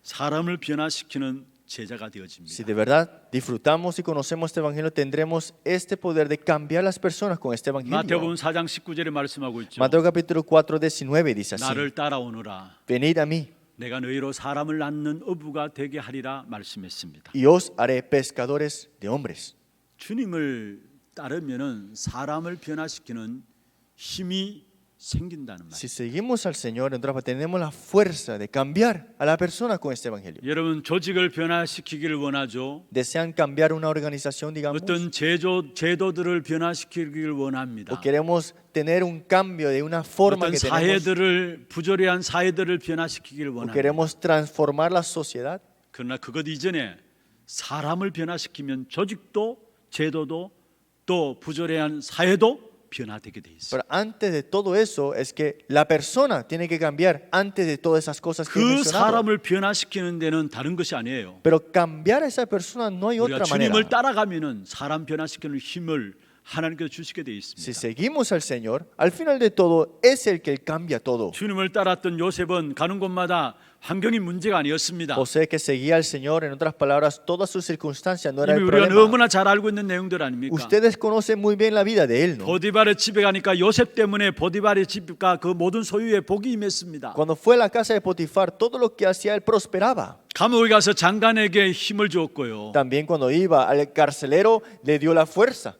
사람을 변화시키는 제자가 Si 되어집니다. de verdad disfrutamos y conocemos este evangelio, tendremos este poder de cambiar las personas con este evangelio. 마태복음 4장 19절에 말씀하고 있죠. Mateo capítulo 4, 19 dice así: 나를 따라오너라. Venid a mí 내가 너희로 사람을 낳는 어부가 되게 하리라 말씀했습니다. y os haré pescadores de hombres. 주님을 따르면은 사람을 변화시키는 힘이 생긴다는 Si 말이에요. seguimos al Señor, entonces tenemos la fuerza de cambiar a la persona con este evangelio. 여러분 조직을 변화시키기를 원하죠. Desean cambiar una organización, digamos, 어떤 제도들을 변화시키기를 원합니다. o queremos tener un cambio de una forma 어떤 que tenemos, 사회들을 부조리한 사회들을 변화시키기를 o 원합니다. queremos transformar la sociedad. 그러나 그것 이전에 사람을 변화시키면 조직도 제도도 또 부조리한 사회도 변화되게 돼 있어요. Pero antes de todo eso es que la persona tiene que cambiar antes de todas esas cosas que he 그 mencionado. 사람을 변화시키는 데는 다른 것이 아니에요. Pero cambiar a esa persona no hay 우리가 otra manera. 주님을 따라가면은 사람 변화시키는 힘을 하나님께서 주시게 돼 Si 있습니다. seguimos al Señor, al final de todo es el que cambia todo. 주님을 따랐던 요셉은 가는 곳마다 환경이 문제가 아니었습니다. José, que seguía al Señor, en otras palabras, todas sus circunstancias no era 이미 el 우리가 problema. 너무나 잘 알고 있는 내용들 아닙니까? Ustedes conocen muy bien la vida de él, ¿no? 보디발의 집에 가니까 요셉 때문에 보디발의 집과 그 모든 소유에 복이 임했습니다. Cuando fue a la casa de Potifar, todo lo que hacía él prosperaba. 감옥에 가서 장관에게 힘을 주었고요. También cuando iba al carcelero, le dio la fuerza.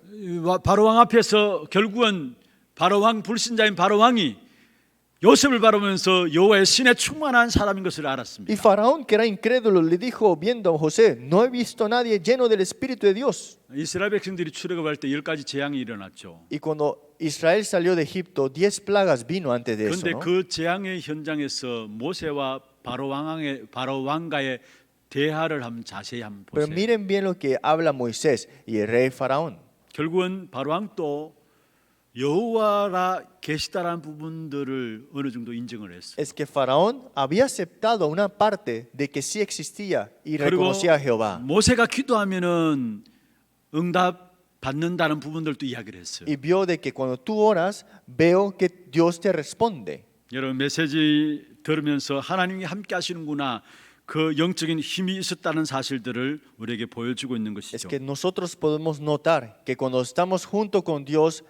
바로왕 앞에서 결국은 바로왕 불신자인 바로왕이 요셉을 바라보면서 여호와의 신에 충만한 사람인 것을 Y 알았습니다. Faraón, que era incrédulo, le dijo viendo a José: no he visto a nadie lleno del Espíritu de Dios. 이스라엘 백성들이 출애굽할 때 10가지 재앙이 일어났죠. Y cuando Israel salió de Egipto, 10 plagas vino antes de eso, 그런데 ¿no? 그 재앙의 현장에서 모세와 바로왕과의 대화를 한번 자세히 한번 Pero 보세요. miren bien lo que habla Moisés y el rey Faraón. 결국은 바로왕도 여호와라 계시다라는 부분들을 어느 정도 인정을 했어요. Es que Faraón había aceptado una parte de que sí existía y 그리고 reconocía a Jehová. 모세가 기도하면은 응답 받는다는 부분들도 이야기를 했어요. Y vio de que cuando tú oras, veo que Dios te responde. 여러분 메시지 들으면서 하나님이 함께 하시는구나. 그 영적인 힘이 있었다는 사실들을 우리에게 보여주고 있는 Es 것이죠. que nosotros podemos notar que cuando estamos junto con Dios,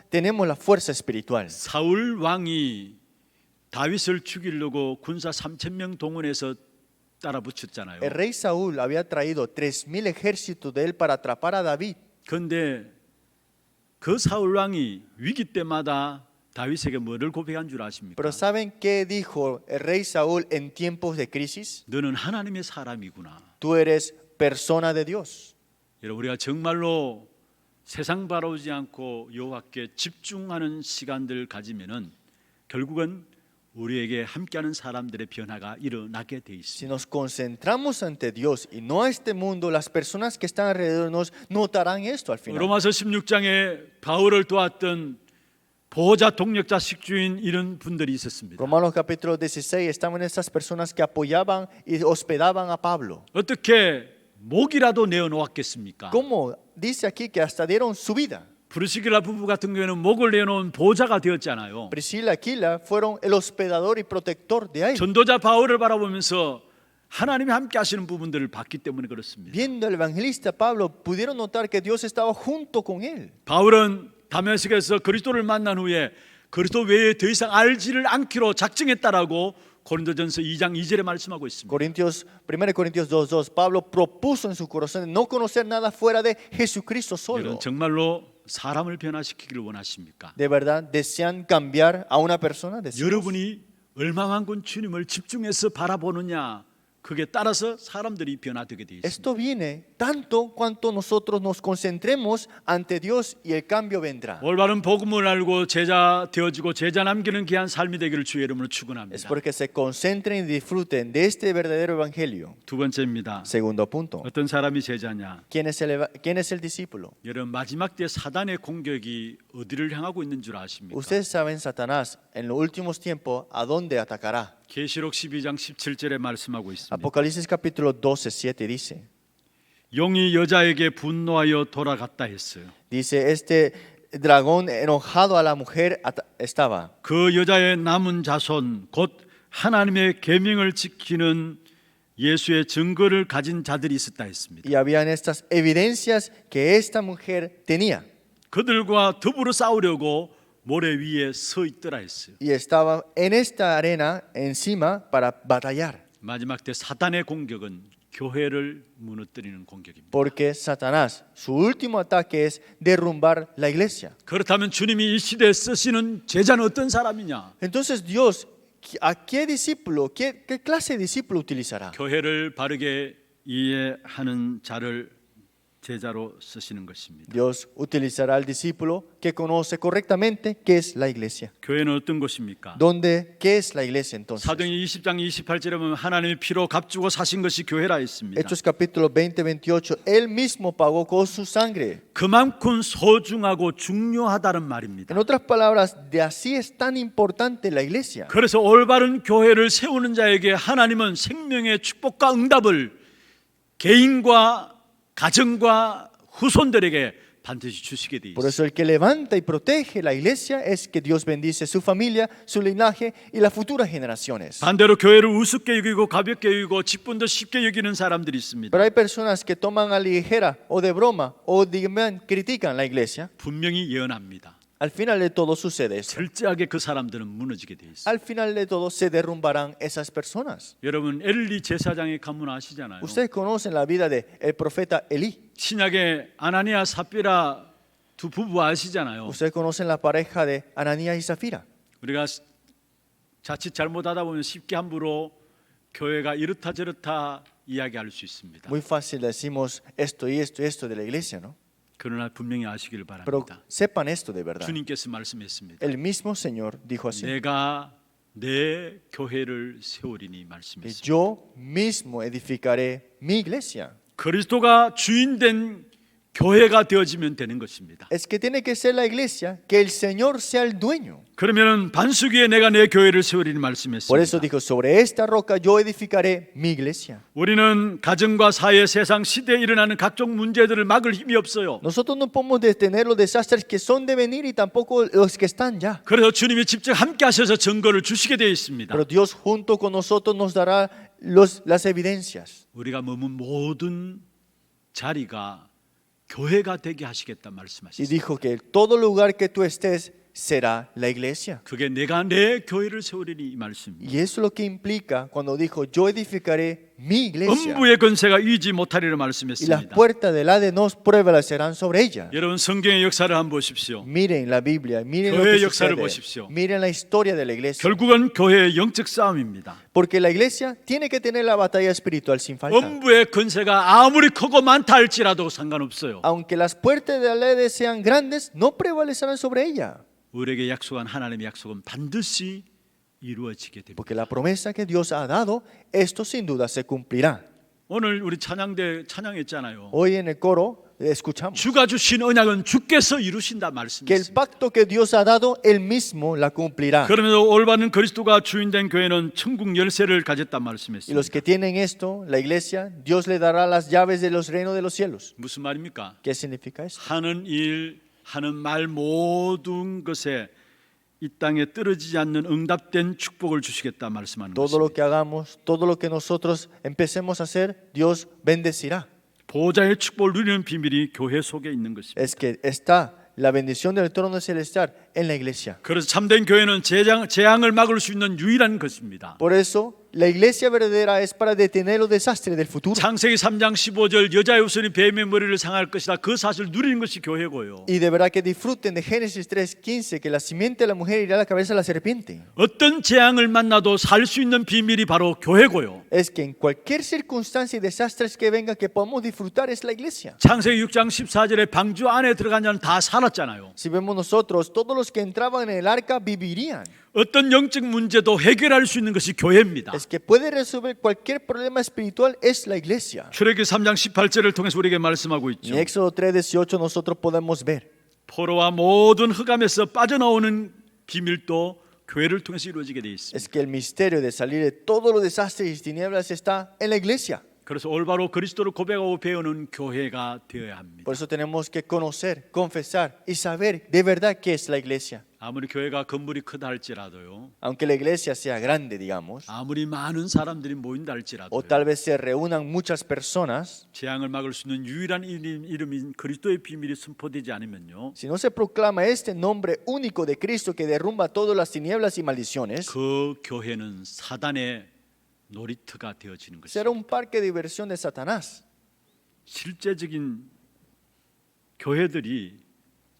tenemos la fuerza espiritual. 사울 왕이 다윗을 죽이려고 군사 3,000명 동원해서 따라 붙였잖아요. El rey Saúl había traído 3,000 ejércitos de él para atrapar a David. 그런데 그 사울 왕이 위기 때마다 다윗에게 뭐를 고백한 줄 아십니까? Pero ¿saben qué dijo el rey Saúl en tiempos de crisis? 너는 하나님의 사람이구나. Tú eres persona de Dios. 여러분 우리가 정말로 세상 바라보지 않고 여호와께 집중하는 시간들 가지면은 결국은 우리에게 함께하는 사람들의 변화가 일어나게 돼 Si 있습니다. nos concentramos ante Dios y no a este mundo, las personas que están alrededor de nos notarán esto al final. 로마서 16장에 바울을 도왔던 보호자, 동력자, 식주인 이런 분들이 있었습니다. Romanos capítulo 16 estaban estas personas que apoyaban y hospedaban a Pablo. 어떻게 목이라도 내어 놓았겠습니까? ¿Cómo dice aquí que hasta dieron su vida? 브리스길라 부부 같은 경우에는 목을 내어놓은 보호자가 되었잖아요. Priscila y Aquila fueron el hospedador y protector de él. 전도자 바울을 바라보면서 하나님이 함께 하시는 부분들을 봤기 때문에 그렇습니다. Viendo al evangelista Pablo, pudieron notar que Dios estaba junto con él. 바울은 다메섹에서 그리스도를 만난 후에 그리스도 외에 더 이상 알지를 않기로 작정했다라고 고린도전서 2장 2절에 말씀하고 있습니다. 1 Corintios 2:2, Pablo propuso en su corazón no conocer nada fuera de Jesucristo solo. 여러분 정말로 사람을 변화시키기를 원하십니까? ¿De verdad desean cambiar a una persona? ¿Deseamos? 여러분이 얼마만큼 주님을 집중해서 바라보느냐, 그게 따라서 사람들이 변화되게 되어 있습니다. Esto viene tanto cuanto nosotros nos concentremos ante Dios y el cambio vendrá. 올바른 복음을 알고 제자 되어지고 제자 남기는 귀한 삶이 되기를 주의 이름으로 Es 축원합니다. porque se concentren y disfruten de este verdadero evangelio. 두 번째입니다. Segundo punto. 어떤 사람이 제자냐? ¿Quién es el discípulo? 여러분 마지막 때 사단의 공격이 어디를 향하고 있는 줄 아십니까? Ustedes saben, Satanás en los últimos tiempos a dónde atacará. 계시록 12장 17절에 말씀하고 있습니다. Apocalipsis capítulo 12:7 dice. 용이 여자에게 분노하여 돌아갔다 했어요. Dice, este dragón enojado a la mujer estaba. 그 여자의 남은 자손 곧 하나님의 계명을 지키는 예수의 증거를 가진 자들이 있었다 했습니다. Y habían estas evidencias que esta mujer tenía. 그들과 더불어 싸우려고 모래 위에 서 있더라 했어요. Y estaba en esta arena encima para batallar. 마지막 때 사단의 공격은 교회를 무너뜨리는 공격입니다. Porque Satanás, su último ataque es derrumbar la iglesia. 그렇다면 주님이 이 시대에 쓰시는 제자는 어떤 사람이냐? Entonces Dios, ¿a qué discípulo, qué clase de discípulo utilizará? 교회를 바르게 이해하는 자를 제자로 쓰시는 것입니다. Dios utilizará al discípulo que conoce correctamente qué es la iglesia. 교회는 어떤 곳입니까? ¿Qué es la iglesia entonces? 사도행전 20장 28절에 보면 하나님의 피로 값주고 사신 것이 교회라 했습니다. Hechos capítulo 20-28, Él mismo pagó con su sangre. 그만큼 소중하고 중요하다는 말입니다. En otras palabras, de así es tan importante la iglesia. 그래서 올바른 교회를 세우는 자에게 하나님은 생명의 축복과 응답을 개인과 가정과 후손들에게 반드시 주시게 돼 Por 있습니다. eso el que levanta y protege la iglesia es que Dios bendice su familia, su linaje y las futuras generaciones. 반대로 교회를 우습게 여기고 가볍게 여기고 직분도 쉽게 여기는 사람들이 있습니다. Pero hay personas que toman a la ligera o de broma o critican la iglesia. 분명히 예언합니다. Al final de todo sucede eso. 철저하게 그 사람들은 무너지게 돼 있어요. Al final de todo se derrumbarán esas personas. 여러분 엘리 제사장의 가문 아시잖아요. Ustedes conocen la vida del profeta Elí. 신약의 아나니아 삽비라 두 부부 아시잖아요. Ustedes conocen la pareja de Ananías y Zafira. 우리가 자칫 잘못하다 보면 쉽게 함부로 교회가 이렇다 저렇다 이야기할 수 있습니다. Muy fácil decimos esto y esto y esto de la iglesia, ¿no? 그러나 분명히 아시기를 Pero 바랍니다. sepan esto de verdad. 주님께서 말씀했습니다. El mismo Señor dijo así. 내가 내 교회를 세우리니 Que 말씀했습니다. yo mismo edificaré mi iglesia. 그리스도가 주인된 교회가 되어지면 되는 것입니다. Es que tiene que ser la iglesia, que el Señor sea el dueño. 그러면 반석 위에 내가 내 교회를 세우리니 Por eso 말씀했습니다. dijo, sobre esta roca yo edificaré mi iglesia. 우리는 가정과 사회, 세상, 시대에 일어나는 각종 문제들을 막을 힘이 없어요. Nosotros no podemos detener los desastres que son de venir y tampoco los que están ya. 그래서 주님이 직접 함께 하셔서 증거를 주시게 되어 있습니다. Pero Dios junto con nosotros nos dará las evidencias. 우리가 머문 모든 자리가 교회가 되게 하시겠다 Y 말씀하셨어요. dijo que todo lugar que tú estés será la iglesia. 그게 내가 내 교회를 세우리니 이 말씀입니다. Y eso es lo que implica cuando dijo, yo edificaré mi iglesia. 음부의 권세가 이기지 못하리라 Y las 말씀했습니다. puertas del Hades no prevalecerán sobre ella. 여러분 성경의 역사를 한번 보십시오. Miren la Biblia, miren lo 교회의 que 역사를 sucede. 보십시오. Miren la historia de la iglesia. 결국은 교회의 영적 싸움입니다. Porque la iglesia tiene que tener la batalla espiritual sin falta. 음부의 권세가 아무리 크고 많다 할지라도 상관없어요. Aunque las puertas del Hades sean grandes, no prevalecerán sobre ella. 우리에게 약속한 하나님의 약속은 반드시 이루어지게 됩니다. Porque la promesa que Dios ha dado, esto sin duda se cumplirá. 오늘 우리 찬양대 찬양했잖아요. Hoy en el coro escuchamos 주가 주신 언약은 주께서 이루신다 que el 말씀이었습니다. pacto que Dios ha dado, Él mismo la cumplirá. 그러면서 올바른 그리스도가 주인된 교회는 천국 열쇠를 가졌단 Y los 말씀했습니다. que tienen esto, la iglesia, Dios le dará las llaves de los reinos de los cielos. 무슨 말입니까? ¿Qué significa esto? 하는 일, 하는 말 모든 것에 이 땅에 떨어지지 않는 응답된 축복을 주시겠다 말씀하는 Todo lo 것입니다. que hagamos, todo lo que nosotros empecemos a hacer, Dios bendecirá. 보좌의 축복을 누리는 비밀이 교회 속에 있는 것입니다. Es que está la bendición del trono celestial en la iglesia. 그래서 참된 교회는 재앙을 막을 수 있는 유일한 것입니다. Por eso, la iglesia verdadera es para detener los desastres del futuro. 창세기 3장 15절 여자의 후손이 뱀의 머리를 상할 것이다. 그 사실을 누리는 것이 교회고요. Y de verdad que disfruten de Génesis 3:15, que la simiente de la mujer irá a la cabeza de la serpiente. 어떤 재앙을 만나도 살 수 있는 비밀이 바로 교회고요. Es que en cualquier circunstancia y desastres que venga, que podamos disfrutar es la iglesia. 창세기 6장 14절에 방주 안에 들어간 자는 다 살았잖아요. Si vemos nosotros, todos los que entraban en el arca vivirían. 어떤 영적 문제도 해결할 수 있는 것이 교회입니다. Es que puede resolver cualquier problema espiritual es la iglesia. 출애굽기 3장 18절을 통해서 우리에게 말씀하고 있죠. En Éxodo 3:18 nosotros podemos ver 포로와 모든 흑암에서 빠져나오는 비밀도 교회를 통해서 이루어지게 되어 있습니다. es que el misterio de salir de todos los desastres y tinieblas está en la iglesia. 그래서 올바로 그리스도를 고백하고 배우는 교회가 되어야 합니다. Por eso tenemos que conocer, confesar y saber de verdad qué es la iglesia. 아무리 교회가 건물이 크다 할지라도요, Aunque la iglesia sea grande, digamos, 아무리 많은 사람들이 모인다 o 할지라도요, tal vez se reúnan muchas personas, 재앙을 막을 수 있는 유일한 이름인 그리스도의 비밀이 선포되지 않으면요, si no se proclama este nombre único de Cristo que derrumba todas las tinieblas y maldiciones, 그 교회는 사단의 놀이터가 되어지는 será 것입니다. un parque de diversión de Satanás. 실제적인 교회들이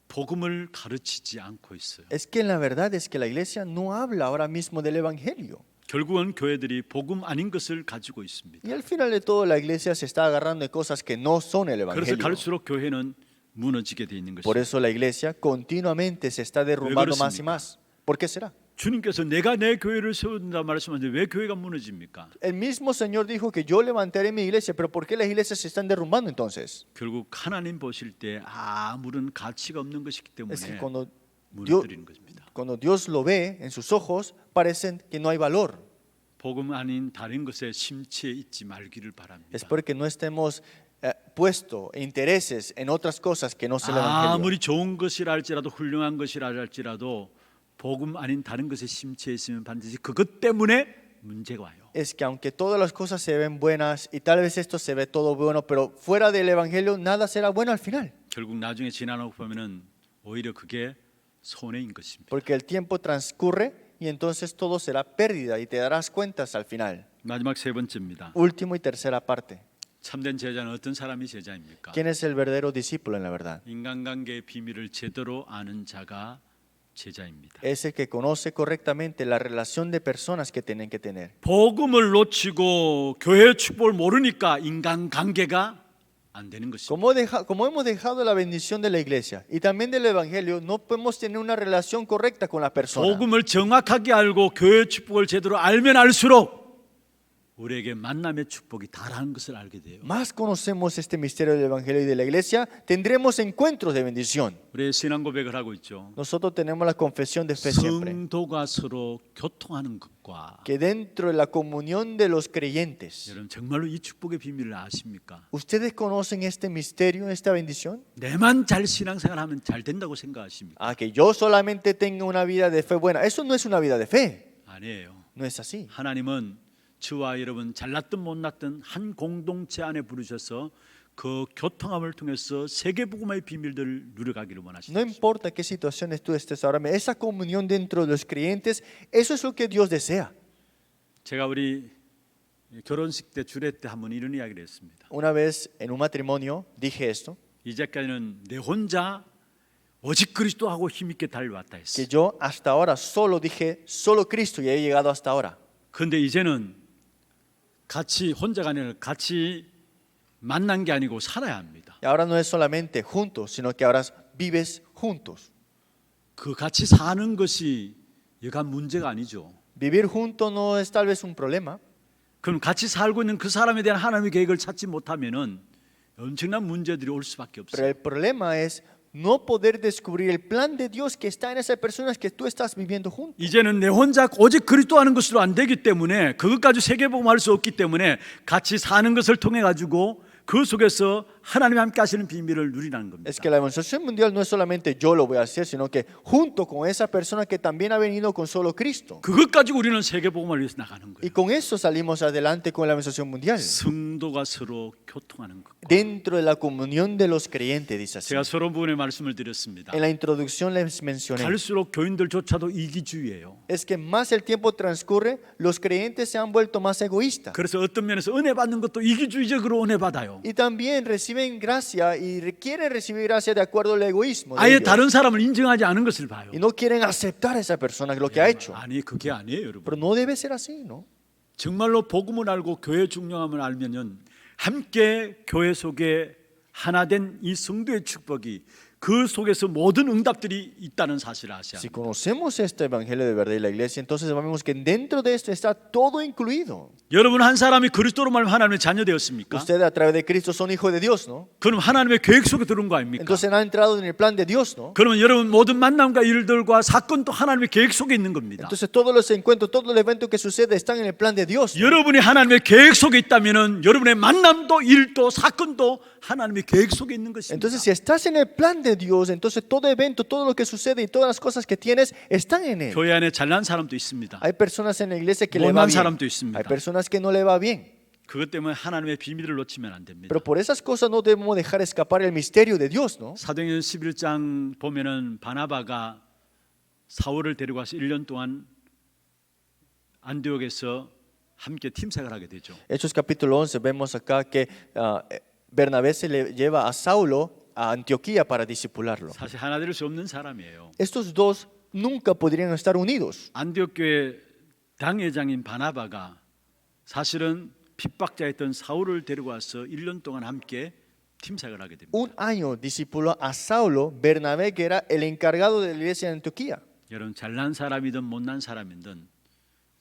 복음을 가르치지 않고 있어요. Es que la verdad es que la iglesia no habla ahora mismo del evangelio. 결국은 교회들이 복음 아닌 것을 가지고 있습니다. Y al final de todo la iglesia se está agarrando de cosas que no son el 그래서 evangelio. 갈수록 교회는 무너지게 돼 있는 Por 것입니다. eso la iglesia continuamente se está derrumbando más y más. ¿Por qué será? 주님께서 내가 내 교회를 세운다 말씀하는데 왜 교회가 무너집니까? El mismo Señor dijo que yo levantaré mi iglesia, pero ¿por qué las iglesias se están derrumbando entonces? 결국 하나님 보실 때 아무런 가치가 없는 것이기 Es que 때문에 무너뜨리는 것입니다. cuando Dios lo ve en sus ojos, parecen que no hay valor. 복음 아닌 다른 것에 심취해 있지 말기를 바랍니다. Es porque no estemos puesto intereses en otras cosas que no es el evangelio. 아무리 좋은 것이라 할지라도 훌륭한 것이라 할지라도 복음 아닌 다른 것에 심취해 있으면 반드시 그것 때문에 문제가 와요. Es que aunque todas las cosas se ven buenas y tal vez esto se ve todo bueno, pero fuera del evangelio nada será bueno al final. 결국 나중에 지나고 보면은 오히려 그게 손해인 것입니다. Porque el tiempo transcurre y entonces todo será pérdida y te darás cuentas al final. 마지막 세 번째입니다. Último y tercera parte. 참된 제자는 어떤 사람이 제자입니까? ¿Quién es el verdadero discípulo en la verdad? 인간관계의 비밀을 제대로 아는 자가 제자입니다. Es el que conoce correctamente la relación de personas que tienen que tener. 복음을 놓치고 교회의 축복을 모르니까 인간관계가 안 되는 것입니다. Como hemos dejado la bendición de la iglesia y también del evangelio, no podemos tener una relación correcta con la persona. 복음을 정확하게 알고 교회의 축복을 제대로 알면 알수록 우리에게 만남의 축복이 다라는 것을 알게 돼요. Más conocemos este misterio del evangelio y de la iglesia, tendremos encuentros de bendición. 우리 신앙 고백을 하고 있죠. Nosotros tenemos la confesión de fe siempre, 성도가 서로 교통하는 것과 que dentro de la comunión de los creyentes, 여러분 정말로 이 축복의 비밀을 아십니까? ¿ustedes conocen este misterio, esta bendición? 내만 잘 신앙생활하면 잘 된다고 생각하십니까? Ah, que yo solamente tenga una vida de fe buena. Eso no es una vida de fe. 아니에요. No es así. 하나님은 저와 여러분 잘났든 못났든 한 공동체 안에 부르셔서 그 교통함을 통해서 세계 복음의 비밀들을 누려가기를 No 원하십니다. importa qué situaciones tú estés ahora, esa comunión dentro de los creyentes, eso es lo que Dios desea. 제가 우리 결혼식 때 주례 때 한번 이런 이야기를 했습니다. Una vez en un matrimonio dije esto, 이제까지는 내 혼자 오직 그리스도하고 힘있게 달려왔다 했어요. que yo hasta ahora solo dije solo Cristo y he llegado hasta ahora. 그런데 이제는 같이 혼자가 아니라 같이 만난 게 아니고 살아야 합니다. Y ahora no es solamente juntos, sino que ahora vives juntos. 그 같이 사는 것이 여간 문제가 아니죠. Vivir juntos no es tal vez un problema. 그럼 같이 살고 있는 그 사람에 대한 하나님의 계획을 찾지 못하면은 엄청난 문제들이 올 수밖에 Pero 없어요. el problema es no poder descubrir el plan de Dios que está en esas personas que tú estás viviendo juntos. 이제는 내 혼자 오직 그리스도 하는 것으로 안 되기 때문에 그것까지 세계복음할 수 없기 때문에 같이 사는 것을 통해 가지고 그 속에서 하나님이 함께 하시는 비밀을 누리라는 겁니다. Es que la evangelización mundial no es solamente yo lo voy a hacer, sino que junto con esa persona que también ha venido con solo Cristo. 그것 가지고 우리는 세계복음을 위해서 나가는 Y 거예요. con eso salimos adelante con la evangelización mundial. 성도가 서로 교통하는 것. Dentro de la comunión de los creyentes, dice así. 제가 서론 부분에 말씀을 드렸습니다. En la introducción les mencioné. 갈수록 교인들조차도 이기주의예요. Es que más el tiempo transcurre, los creyentes se han vuelto más egoístas. 그래서 어떤 면에서 은혜 받는 것도 이기주의적으로 은혜 받아요. Y también reciben gracia y quieren recibir gracia de acuerdo al egoísmo de 아예 ellos. 다른 사람을 인정하지 않은 것을 봐요. Y no quieren aceptar a esa persona lo que ha hecho. 아니 그게 아니에요, 여러분. Pero no debe ser así, ¿no? 정말로 복음을 알고 교회의 중요함을 알면은 함께 교회 속에 하나 된 이 성도의 축복이 그 속에서 모든 응답들이 있다는 사실을 아셔야 Si 합니다. conocemos este evangelio de verdad y la iglesia, entonces sabemos que dentro de esto está todo incluido. 여러분 한 사람이 그리스도로 말하면 하나님의 자녀 되었습니까? Ustedes a través de Cristo son hijos de Dios, ¿no? 그럼 하나님의 계획 속에 들어온 거 아닙니까? Entonces han entrado en el plan de Dios, ¿no? 그러면 여러분 모든 만남과 일들과 사건도 하나님의 계획 속에 있는 겁니다. Entonces todos los encuentros, todos los eventos que suceden están en el plan de Dios, ¿no? 여러분이 하나님의 계획 속에 있다면은 여러분의 만남도 일도 사건도 하나님의 계획 속에 있는 것입니다. Entonces si estás en el plan de Dios, entonces todo evento, todo lo que sucede y todas las cosas que tienes están en él. 교회 안에 잘난 사람도 있습니다. Hay personas en la iglesia que le va 못난 bien. 사람도 있습니다. Hay personas que no le va bien. 그것 때문에 하나님의 비밀을 놓치면 안 됩니다. Pero por esas cosas no debemos dejar escapar el misterio de Dios, ¿no? 사도행전 11장 보면은 바나바가 사울을 데려가서 1년 동안 안디옥에서 함께 팀생을 하게 되죠. Hechos capítulo 11 vemos acá que Bernabé se le lleva a Saulo a Antioquía para discipularlo. 사실 하나 될 수 없는 사람이에요. Estos dos nunca podrían estar unidos. 안디옥 교회 당회장인 바나바가 사실은 핍박자였던 사울을 데려와서 1년 동안 함께 팀생을 하게 됩니다. Un año discipuló a Saulo, Bernabé, que era el encargado de la iglesia de Antioquía. 여러분 잘난 사람이든 못난 사람이든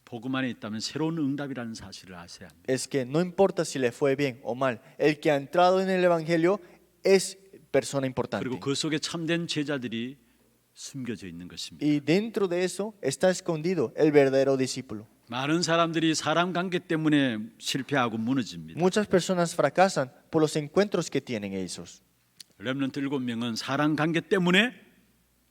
복음 안에 있다면 새로운 응답이라는 사실을 아셔야 합니다. Es que no importa si le fue bien o mal, el que ha entrado en el evangelio es persona importante. 그리고 그 속에 참된 제자들이 숨겨져 있는 것입니다. Y dentro de eso está escondido el verdadero discípulo. 많은 사람들이 사람 관계 때문에 실패하고 무너집니다. Muchas personas fracasan por los encuentros que tienen ellos. 렘넌트 7명은 사람 관계 때문에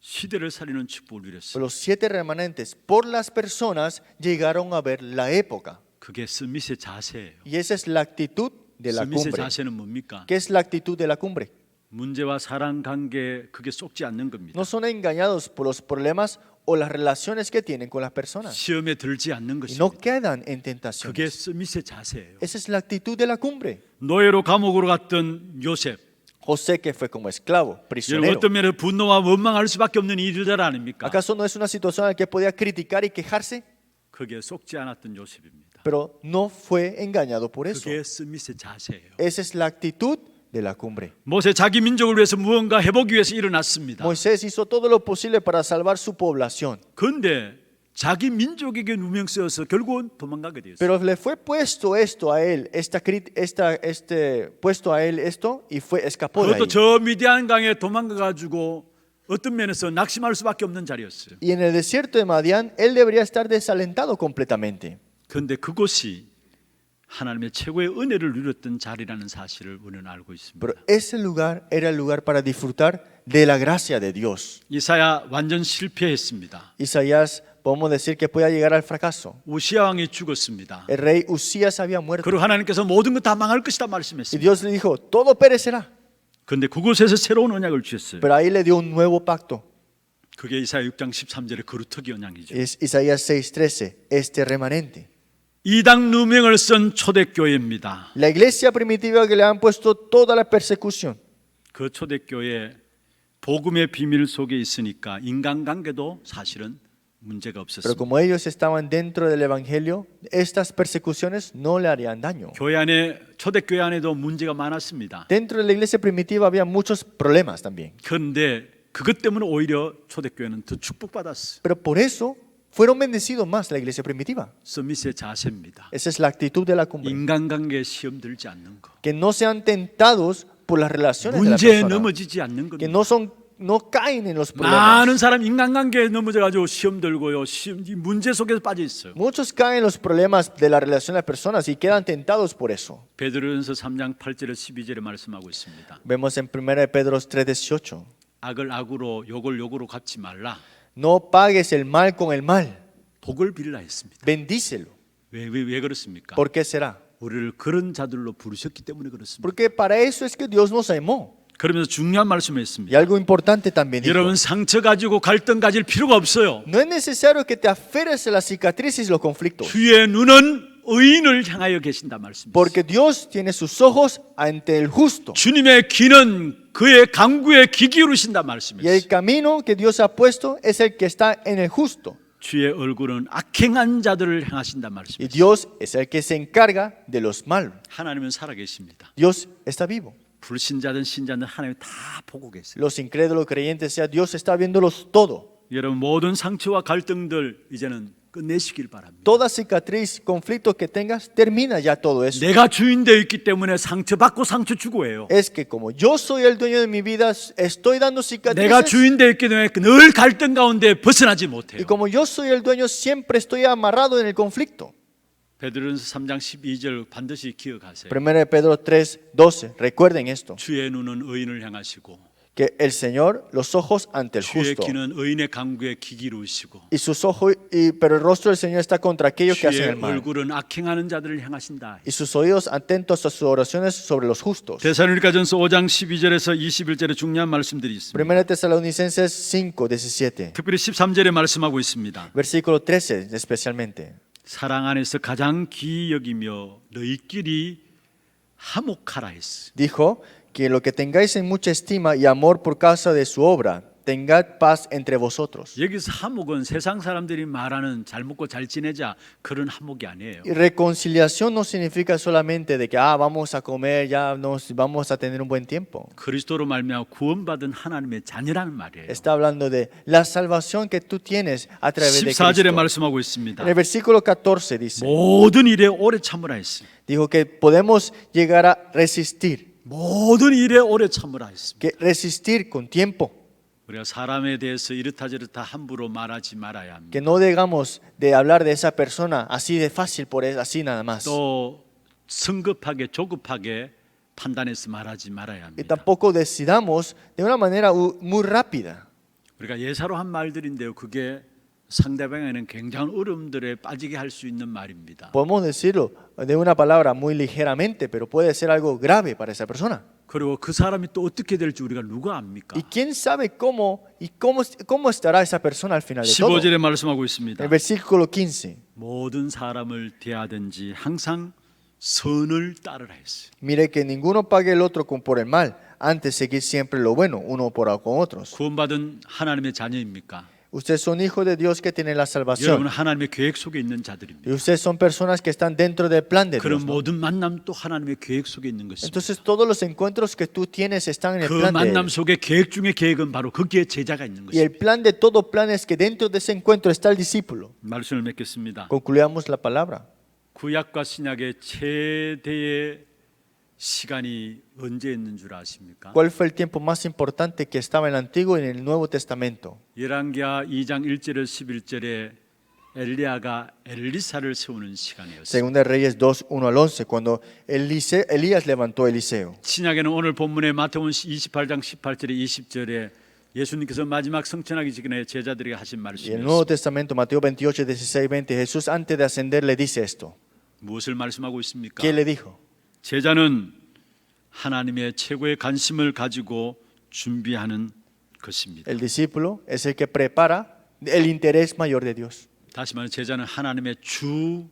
시대를 살리는 축복을 누렸어요. Los 7 remanentes, por las personas, llegaron a ver la época. 그게 스미스의 자세예요. Y esa es la actitud de la 스미스의 cumbre. 자세는 뭡니까? ¿Qué es la actitud de la cumbre? 문제와 사람 관계 그게 속지 않는 겁니다. No son engañados por los problemas o las relaciones que tienen con las personas. 시험에 들지 않는 Y no 것입니다. quedan en 그게 tentaciones. 스미스의 자세예요. Esa es la actitud de la cumbre. 노예로 감옥으로 갔던 요셉. José, que fue como esclavo, 여러분 prisionero. 어떤 면에서 분노와 원망할 수밖에 없는 일들 아닙니까? ¿Acaso no es una situación en la que podía criticar y quejarse? 그게 속지 않았던 요셉입니다. Pero no fue engañado por eso. 그게 스미스의 자세예요. Esa es la actitud de la cumbre. 모세 자기 민족을 위해서 무언가 해보기 위해서 일어났습니다. Moisés hizo todo lo posible para salvar su población. 그런데 자기 민족에게 누명 쓰여서 결국은 도망가게 되었어요. Pero le fue puesto esto a él, puesto a él esto y escapó de ahí. 그것도 저 미디안 강에 도망가 가지고 어떤 면에서 낙심할 수밖에 없는 자리였어요. Y en el desierto de Madián, él debería estar desalentado completamente. 그런데 그곳이 하나님의 최고의 은혜를 누렸던 자리라는 사실을 우리는 알고 있습니다. Pero ese lugar era el lugar para disfrutar de la gracia de Dios. 이사야 완전 실패했습니다. Isaías, podemos decir que podía llegar al fracaso. 우시아 왕이 죽었습니다. El rey Usías había muerto. 그리고 하나님께서 모든 것 다 망할 것이다 Y 말씀했습니다. Dios le dijo, todo perecerá. 그런데 그곳에서 새로운 언약을 주셨어요. Pero ahí le dio un nuevo pacto. 그게 이사야 6장 13절의 거루터기 언약이죠. Es Isaías 6:13, este remanente. 이당 누명을 쓴 초대교회입니다. La iglesia primitiva que le han puesto toda la persecución. 그 초대교회 복음의 비밀 속에 있으니까 인간관계도 사실은 문제가 Pero 없었습니다. como ellos estaban dentro del evangelio, estas persecuciones no le harían daño. 교회 안에 초대교회 안에도 문제가 많았습니다. Dentro de la iglesia primitiva había muchos problemas también. 그런데 그것 때문에 오히려 초대교회는 더 축복받았어요. Pero por eso fueron bendecidos más la iglesia primitiva. 서밋의 자세입니다. Esa es la actitud de la cumbre. 인간관계에 시험 들지 않는 거. Que no sean tentados por las relaciones de la 문제에 persona. 넘어지지 않는 Que 겁니다. no caen en los 많은 problemas. 사람 인간관계에 넘어져가지고 시험 들고요. 이 문제 속에서 빠져 있어요. Muchos caen en los problemas de la relación de las personas y quedan tentados por eso. 베드로전서 3장 8절에 12절에 말씀하고 있습니다. Vemos en 1 Pedro 3:18. 악을 악으로 욕을 욕으로 갚지 말라. No pagues el mal con el mal. 복을 빌라 했습니다. Bendícelo. 왜 그렇습니까? ¿Por qué será? 우리를 그런 자들로 부르셨기 때문에 그렇습니다. Porque para eso es que Dios nos amó. 그러면서 중요한 말씀을 Y 했습니다. algo importante también dijo. 여러분 상처 가지고 갈등 가질 필요가 없어요. No es necesario que te aferres a las cicatrices y los conflictos. 주의 눈은 의인을 향하여 계신다 말씀입니다. Porque Dios tiene sus ojos ante el justo. 주님의 귀는 그의 강구에 귀 기울이신다 Y el 말씀입니다. camino que Dios ha puesto es el que está en el justo. 주의 얼굴은 악행한 자들을 향하신다 Y 말씀입니다. Dios es el que se encarga de los malos. 하나님은 살아 계십니다. Dios está vivo. 불신자든 신자든 하나님 다 보고 계세요. Los incrédulos creyentes, sea Dios está viéndolos todo. 여러분 모든 상처와 갈등들 이제는 끝내시길 바랍니다. Toda cicatriz, conflicto que tengas, termina ya todo eso. 내가 주인 되어 있기 때문에 상처 받고 상처 주고 해요. Es que como yo soy el dueño de mi vida, estoy dando 내가 cicatrices. 주인 되어 있기 때문에 늘 갈등 가운데 벗어나지 못해요. Y como yo soy el dueño, siempre estoy amarrado en el conflicto. 베드로전서 3장 12절 반드시 기억하세요. 1 Pedro 3:12. Recuerden esto. 주의 눈은 의인을 향하시고 Que el Señor, los ojos ante el 주의 justo. 귀는 의인의 강구에 귀 기울이시고 Y sus ojos, pero el rostro del Señor está contra aquellos que hacen 주의 el mal. 얼굴은 악행하는 자들을 향하신다. Y sus oídos atentos a sus oraciones sobre los justos. 데살로니가전서 5장 12절에서 21절에 중요한 말씀들이 있습니다. 1 Tesalonicenses 5:17. 특별히 13절에 말씀하고 있습니다. Versículo 13 especialmente. 사랑 안에서 가장 귀히 여기며 너희끼리 화목하라 했어. Dijo que lo que tengáis en mucha estima y amor por causa de su obra, tengad paz entre vosotros. 여기서 화목은 세상 사람들이 말하는 잘 먹고 잘 지내자 그런 화목이 아니에요. Y reconciliación no significa solamente de que vamos a comer, ya nos vamos a tener un buen tiempo. 그리스도로 말미암아 구원받은 하나님의 자녀라는 말이에요. Está hablando de la salvación que tú tienes a través de 14절에 Cristo. 말씀하고 있습니다. En el versículo 14 dice, 모든 일에 오래 참으라 했어요. dijo que podemos llegar a resistir, 모든 일에 오래 참으라 했습니다. que resistir con tiempo, 우리가 사람에 대해서 이렇다 저렇다 함부로 말하지 말아야 합니다. que no dejamos de hablar de esa persona así de fácil, así nada más. 또 성급하게 조급하게 판단해서 말하지 말아야 Y 합니다. tampoco decidamos de una manera muy rápida. 우리가 예사로 한 말들인데요. 그게 상대방에는 굉장한 어려움들에 빠지게 할 수 있는 말입니다. Podemos decirlo de una palabra muy ligeramente, pero puede ser algo grave para esa persona. 그리고 그 사람이 또 어떻게 될지 우리가 누가 압니까? Y quién sabe cómo estará esa persona al final de todo. 15절에 말씀하고 있습니다. El versículo 15. 모든 사람을 대하든지 항상 선을 따르라 했어요. Mire que ninguno pague el otro por el mal, antes seguir siempre lo bueno, uno con otros. 구원받은 하나님의 자녀입니까? Ustedes son hijos de Dios que tienen la 여러분 salvación. 하나님의 계획 속에 있는 자들입니다. Y ustedes son personas que están dentro del plan de 그런 Dios, ¿no? 모든 만남 또 하나님의 계획 속에 있는 것입니다. Entonces todos los encuentros que tú tienes están en el 그 plan de 만남 Él. 속에 계획 중에 계획은 바로 거기에 제자가 있는 Y el 것입니다. plan de todo plan es que dentro de ese encuentro está el discípulo. 말씀을 맺겠습니다. Concluyamos la palabra. 구약과 신약의 최대의 시간이 언제 있는 줄 아십니까? ¿Cuál fue el tiempo más importante que estaba en el Antiguo y en el Nuevo Testamento? 열왕기하 2장 1절에서 11절에 엘리야가 엘리사를 세우는 시간이었어요. Segunda de Reyes 2, 1 al 11, cuando Elías levantó a Eliseo. 신약에는 오늘 본문의 마태복음 28장 18절에 20절에 예수님께서 마지막 성천하기 전에 제자들에게 하신 Y en el Nuevo 말씀이었어요. Testamento, Mateo 28, 16, 20, Jesús antes de ascender le dice esto. 무엇을 말씀하고 있습니까? ¿Qué le dijo? 제자는 하나님의 최고의 관심을 가지고 준비하는 것입니다. El discípulo es el que prepara el interés mayor de Dios. 다시 말해 제자는 하나님의 주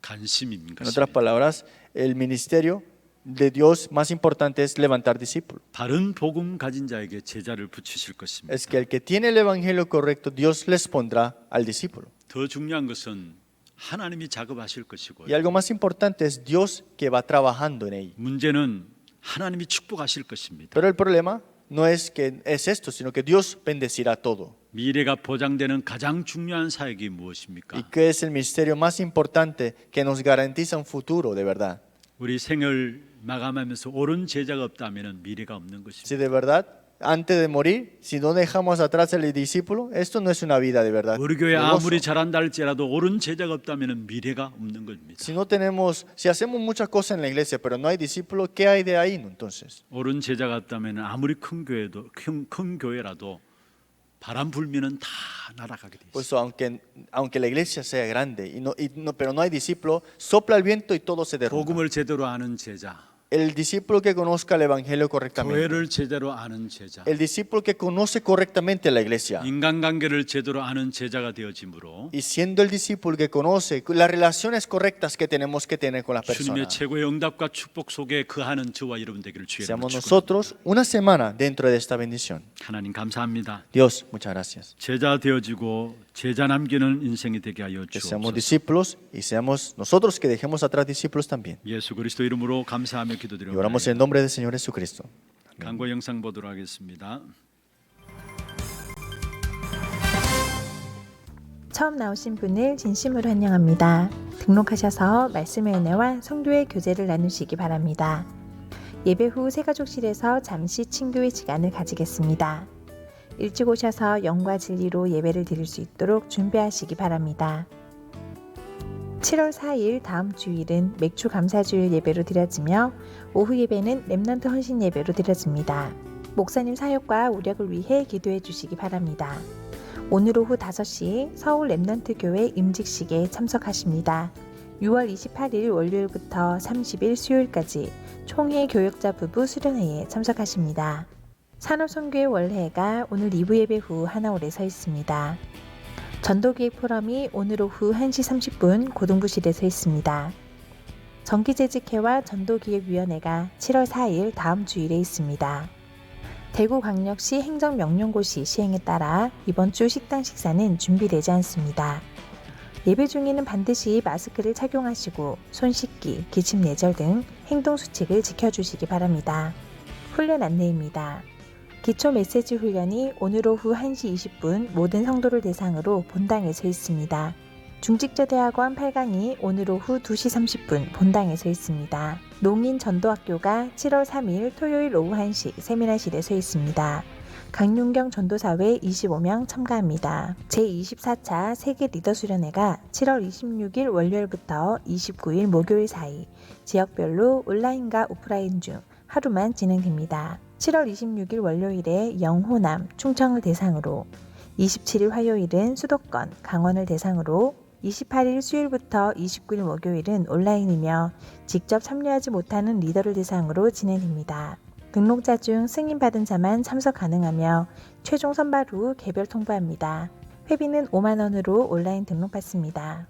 관심인 En otras 것입니다. palabras, el ministerio de Dios más importante es levantar discípulos. 바른 복음 가진 자에게 제자를 붙이실 것입니다. Es que el que tiene el evangelio correcto, Dios les pondrá al discípulo. 더 중요한 것은 하나님이 작업하실 것이고요. Y algo más importante es Dios que va trabajando en ello. 문제는 하나님이 축복하실 것입니다. Pero el problema no es que es esto, sino que Dios bendecirá todo. 미래가 보장되는 가장 중요한 사역이 ¿Y 무엇입니까? qué es el misterio más importante que nos garantiza un futuro de verdad? 우리 생을 마감하면서 옳은 제자가 없다면 미래가 없는 것입니다. Si de verdad, antes de morir, si no dejamos atrás al discípulo, esto no es una vida de verdad. 우리 교회 de gozo. 아무리 잘한다 할지라도 옳은 제자가 없다면 미래가 없는 겁니다. Si no tenemos, si hacemos muchas cosas en la iglesia, pero no hay discípulos, ¿qué hay de ahí entonces? 옳은 제자가 없다면 아무리 큰 교회도 큰 교회라도 바람 불면은 다 날아가게 돼 Por 있어요. eso, aunque la iglesia sea grande, pero no hay discípulos, sopla el viento y todo se derrumba. 복음을 제대로 아는 제자, El discípulo que conozca el evangelio correctamente, 교회를 제대로 아는 제자, el discípulo que conoce correctamente la iglesia, 인간관계를 제대로 아는 제자가 되어지므로 y siendo el discípulo que conoce las relaciones correctas que tenemos que tener con las 주님의 personas, 최고의 응답과 축복 속에 거하는 저와 여러분 되기를 주의 이름으로 seamos 축원합니다. nosotros una semana dentro de esta bendición. 하나님 감사합니다. Dios, muchas gracias. 제자 되어지고 제자 남기는 인생이 되게 하여 Que seamos 주옵소서. discípulos y seamos nosotros que dejemos atrás discípulos también. 예수 그리스도 이름으로 감사하며 Y 기도드립니다. oramos en el nombre del Señor Jesucristo. 광고 영상 보도록 하겠습니다. 처음 나오신 분을 진심으로 환영합니다. 등록하셔서 말씀의 은혜와 성도의 교제를 나누시기 바랍니다. 예배 후 새가족실에서 잠시 친교의 시간을 가지겠습니다. 일찍 오셔서 영과 진리로 예배를 드릴 수 있도록 준비하시기 바랍니다. 7월 4일 다음 주일은 맥주 감사주일 예배로 드려지며 오후 예배는 렘넌트 헌신 예배로 드려집니다. 목사님 사역과 우력을 위해 기도해 주시기 바랍니다. 오늘 오후 5시 서울 렘넌트 교회 임직식에 참석하십니다. 6월 28일 월요일부터 30일 수요일까지 총회 교역자 부부 수련회에 참석하십니다. 산업선교회 월회가 오늘 2부 예배 후 하나홀에 서 있습니다. 전도기획 포럼이 오늘 오후 1시 30분 고등부실에 서 있습니다. 정기재직회와 전도기획위원회가 7월 4일 다음 주일에 있습니다. 대구광역시 행정명령고시 시행에 따라 이번 주 식당 식사는 준비되지 않습니다. 예배 중에는 반드시 마스크를 착용하시고 손 씻기, 기침 내절 등 행동수칙을 지켜주시기 바랍니다. 훈련 안내입니다. 기초 메시지 훈련이 오늘 오후 1시 20분 모든 성도를 대상으로 본당에 서 있습니다. 중직저대학원 8강이 오늘 오후 2시 30분 본당에 서 있습니다. 농인전도학교가 7월 3일 토요일 오후 1시 세미나실에 서 있습니다. 강윤경 전도사회 25명 참가합니다. 제24차 세계 리더 수련회가 7월 26일 월요일부터 29일 목요일 사이 지역별로 온라인과 오프라인 중 하루만 진행됩니다. 7월 26일 월요일에 영호남, 충청을 대상으로 27일 화요일은 수도권, 강원을 대상으로 28일 수요일부터 29일 목요일은 온라인이며 직접 참여하지 못하는 리더를 대상으로 진행됩니다. 등록자 중 승인받은 자만 참석 가능하며 최종 선발 후 개별 통보합니다. 회비는 5만 원으로 온라인 등록받습니다.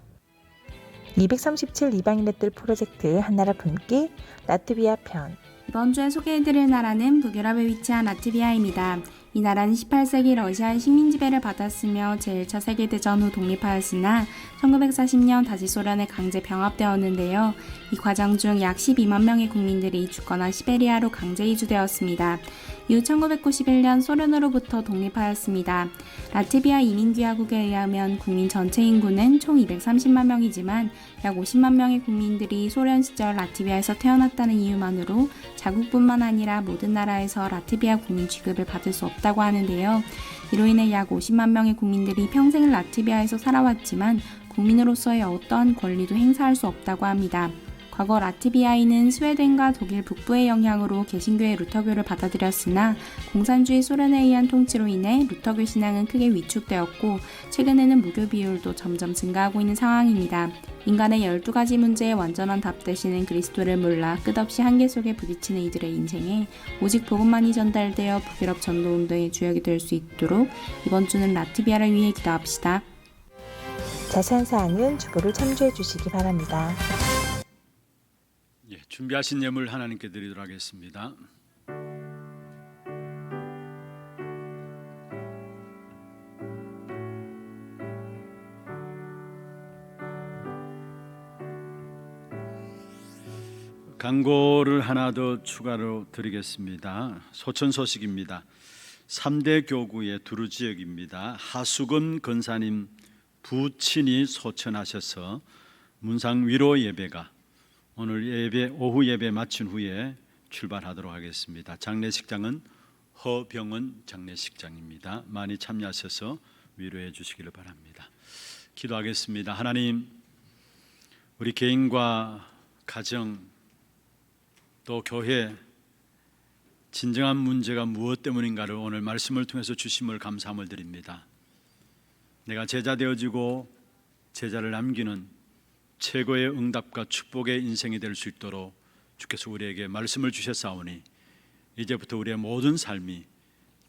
237 이방인의 뜰 프로젝트 한나라 품기 라트비아 편 이번 주에 소개해드릴 나라는 북유럽에 위치한 라트비아입니다. 이 나라는 18세기 러시아의 식민 지배를 받았으며 제1차 세계대전 후 독립하였으나 1940년 다시 소련에 강제 병합되었는데요. 이 과정 중 약 12만 명의 국민들이 주거나 시베리아로 강제 이주되었습니다. 이후 1991년 소련으로부터 독립하였습니다. 라트비아 이민귀화국에 의하면 국민 전체 인구는 총 230만 명이지만 약 50만 명의 국민들이 소련 시절 라트비아에서 태어났다는 이유만으로 자국뿐만 아니라 모든 나라에서 라트비아 국민 취급을 받을 수 없다고 하는데요. 이로 인해 약 50만 명의 국민들이 평생을 라트비아에서 살아왔지만 국민으로서의 어떠한 권리도 행사할 수 없다고 합니다. 과거 라트비아인은 스웨덴과 독일 북부의 영향으로 개신교의 루터교를 받아들였으나 공산주의 소련에 의한 통치로 인해 루터교 신앙은 크게 위축되었고 최근에는 무교 비율도 점점 증가하고 있는 상황입니다. 인간의 12가지 문제의 완전한 답 대신은 그리스도를 몰라 끝없이 한계 속에 부딪히는 이들의 인생에 오직 복음만이 전달되어 북유럽 전도운동의 주역이 될 수 있도록 이번 주는 라트비아를 위해 기도합시다. 자세한 사항은 주보를 참조해 주시기 바랍니다. 예, 준비하신 예물 하나님께 드리도록 하겠습니다. 광고를 하나 더 추가로 드리겠습니다. 소천 소식입니다. 3대 교구의 두루 지역입니다. 하수근 권사님 부친이 소천하셔서 문상 위로 예배가 오늘 예배 오후 예배 마친 후에 출발하도록 하겠습니다. 장례식장은 허병은 장례식장입니다. 많이 참여하셔서 위로해 주시기를 바랍니다. 기도하겠습니다. 하나님, 우리 개인과 가정 또 교회 진정한 문제가 무엇 때문인가를 오늘 말씀을 통해서 주심을 감사함을 드립니다. 내가 제자 되어지고 제자를 남기는 최고의 응답과 축복의 인생이 될 수 있도록 주께서 우리에게 말씀을 주셨사오니 이제부터 우리의 모든 삶이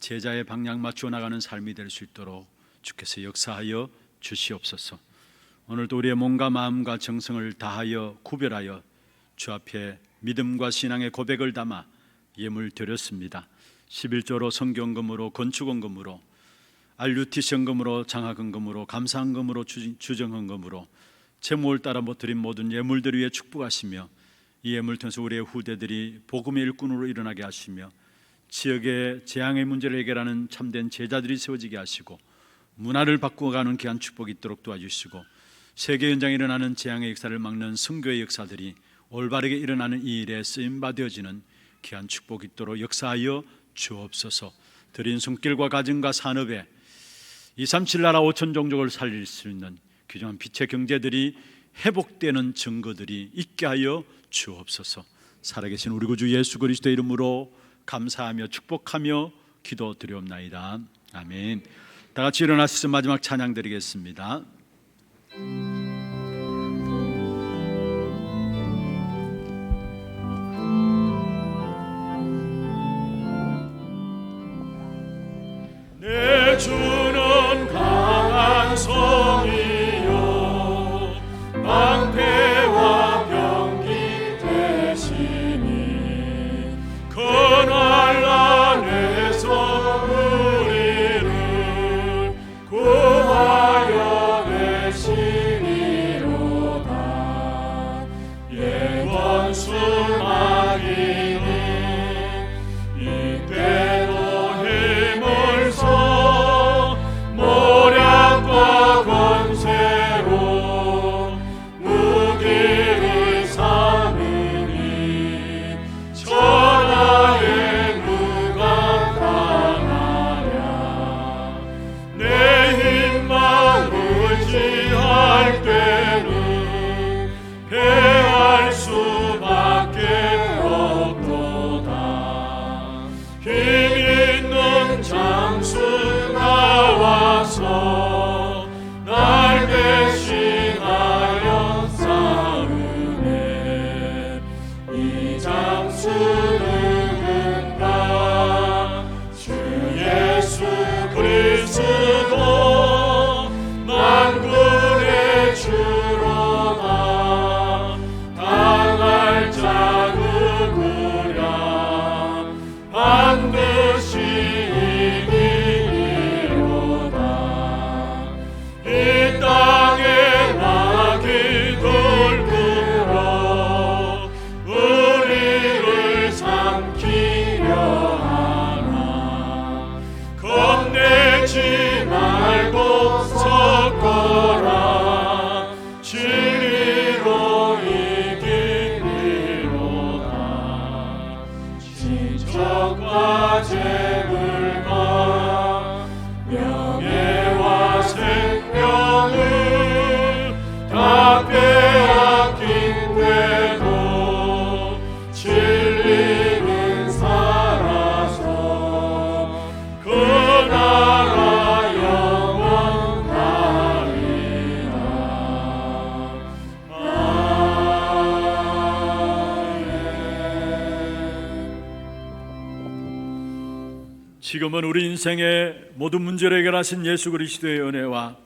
제자의 방향 맞추어 나가는 삶이 될 수 있도록 주께서 역사하여 주시옵소서. 오늘도 우리의 몸과 마음과 정성을 다하여 구별하여 주 앞에 믿음과 신앙의 고백을 담아 예물 드렸습니다. 11조로 성경금으로 건축원금으로 RUTC연금으로 장학금으로 감사헌금으로 주정헌금으로 제목을 따라 못 드린 모든 예물들 위에 축복하시며 이 예물 통해서 우리의 후대들이 복음의 일꾼으로 일어나게 하시며 지역의 재앙의 문제를 해결하는 참된 제자들이 세워지게 하시고 문화를 바꾸어가는 귀한 축복이 있도록 도와주시고 세계 현장에 일어나는 재앙의 역사를 막는 선교의 역사들이 올바르게 일어나는 이 일에 쓰임받아지는 귀한 축복이 있도록 역사하여 주옵소서. 드린 손길과 가정과 산업에 237 나라 5천 종족을 살릴 수 있는 귀중한 빛의 경제들이 회복되는 증거들이 있게 하여 주옵소서. 살아계신 우리 구주 예수 그리스도의 이름으로 감사하며 축복하며 기도드리옵나이다. 아멘. 다 같이 일어나셔서 마지막 찬양 드리겠습니다. 내 주는 강한 성이요 방패와 병기 대신이 그날란에서 우리를 구하여 내시리로다. 예원수 마귀는 이때도 힘을 써 모략과 권세로 무기를 삼으니 천하에 누가 강하랴. 내 힘만 의지할 때는 패할 수밖에 없도다. 힘 있는 장수 나와서 날 대신하여 싸우네. 이 장수 누군가? 주 예수 그리스도 만군의 주로다. 당할 자 누구랴? 반드시 이기리로다. 이 땅에 마귀 돌구러 우리를 삼키려 하나. 겁내지 말고 섰거라. 진리로 이기리로다. 지적과 재물과 명예와 생명을 다 빼앗긴데도 진리는 살아서 그 나라 영원하리라. 지금은 우리 인생의 모든 문제를 해결하신 예수 그리스도의 은혜와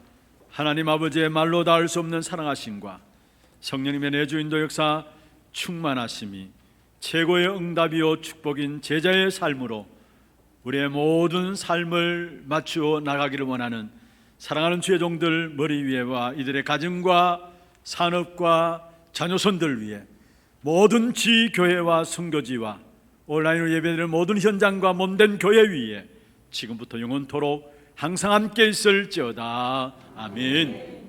하나님 아버지의 말로 닿을 수 없는 사랑하심과 성령님의 내주 인도 역사 충만하심이 최고의 응답이요 축복인 제자의 삶으로 우리의 모든 삶을 맞추어 나가기를 원하는 사랑하는 주의 종들 머리 위에와 이들의 가정과 산업과 자녀손들 위해 모든 지교회와 선교지와 온라인으로 예배드리는 모든 현장과 몸된 교회 위에 지금부터 영원토록 항상 함께 있을지어다. 아멘.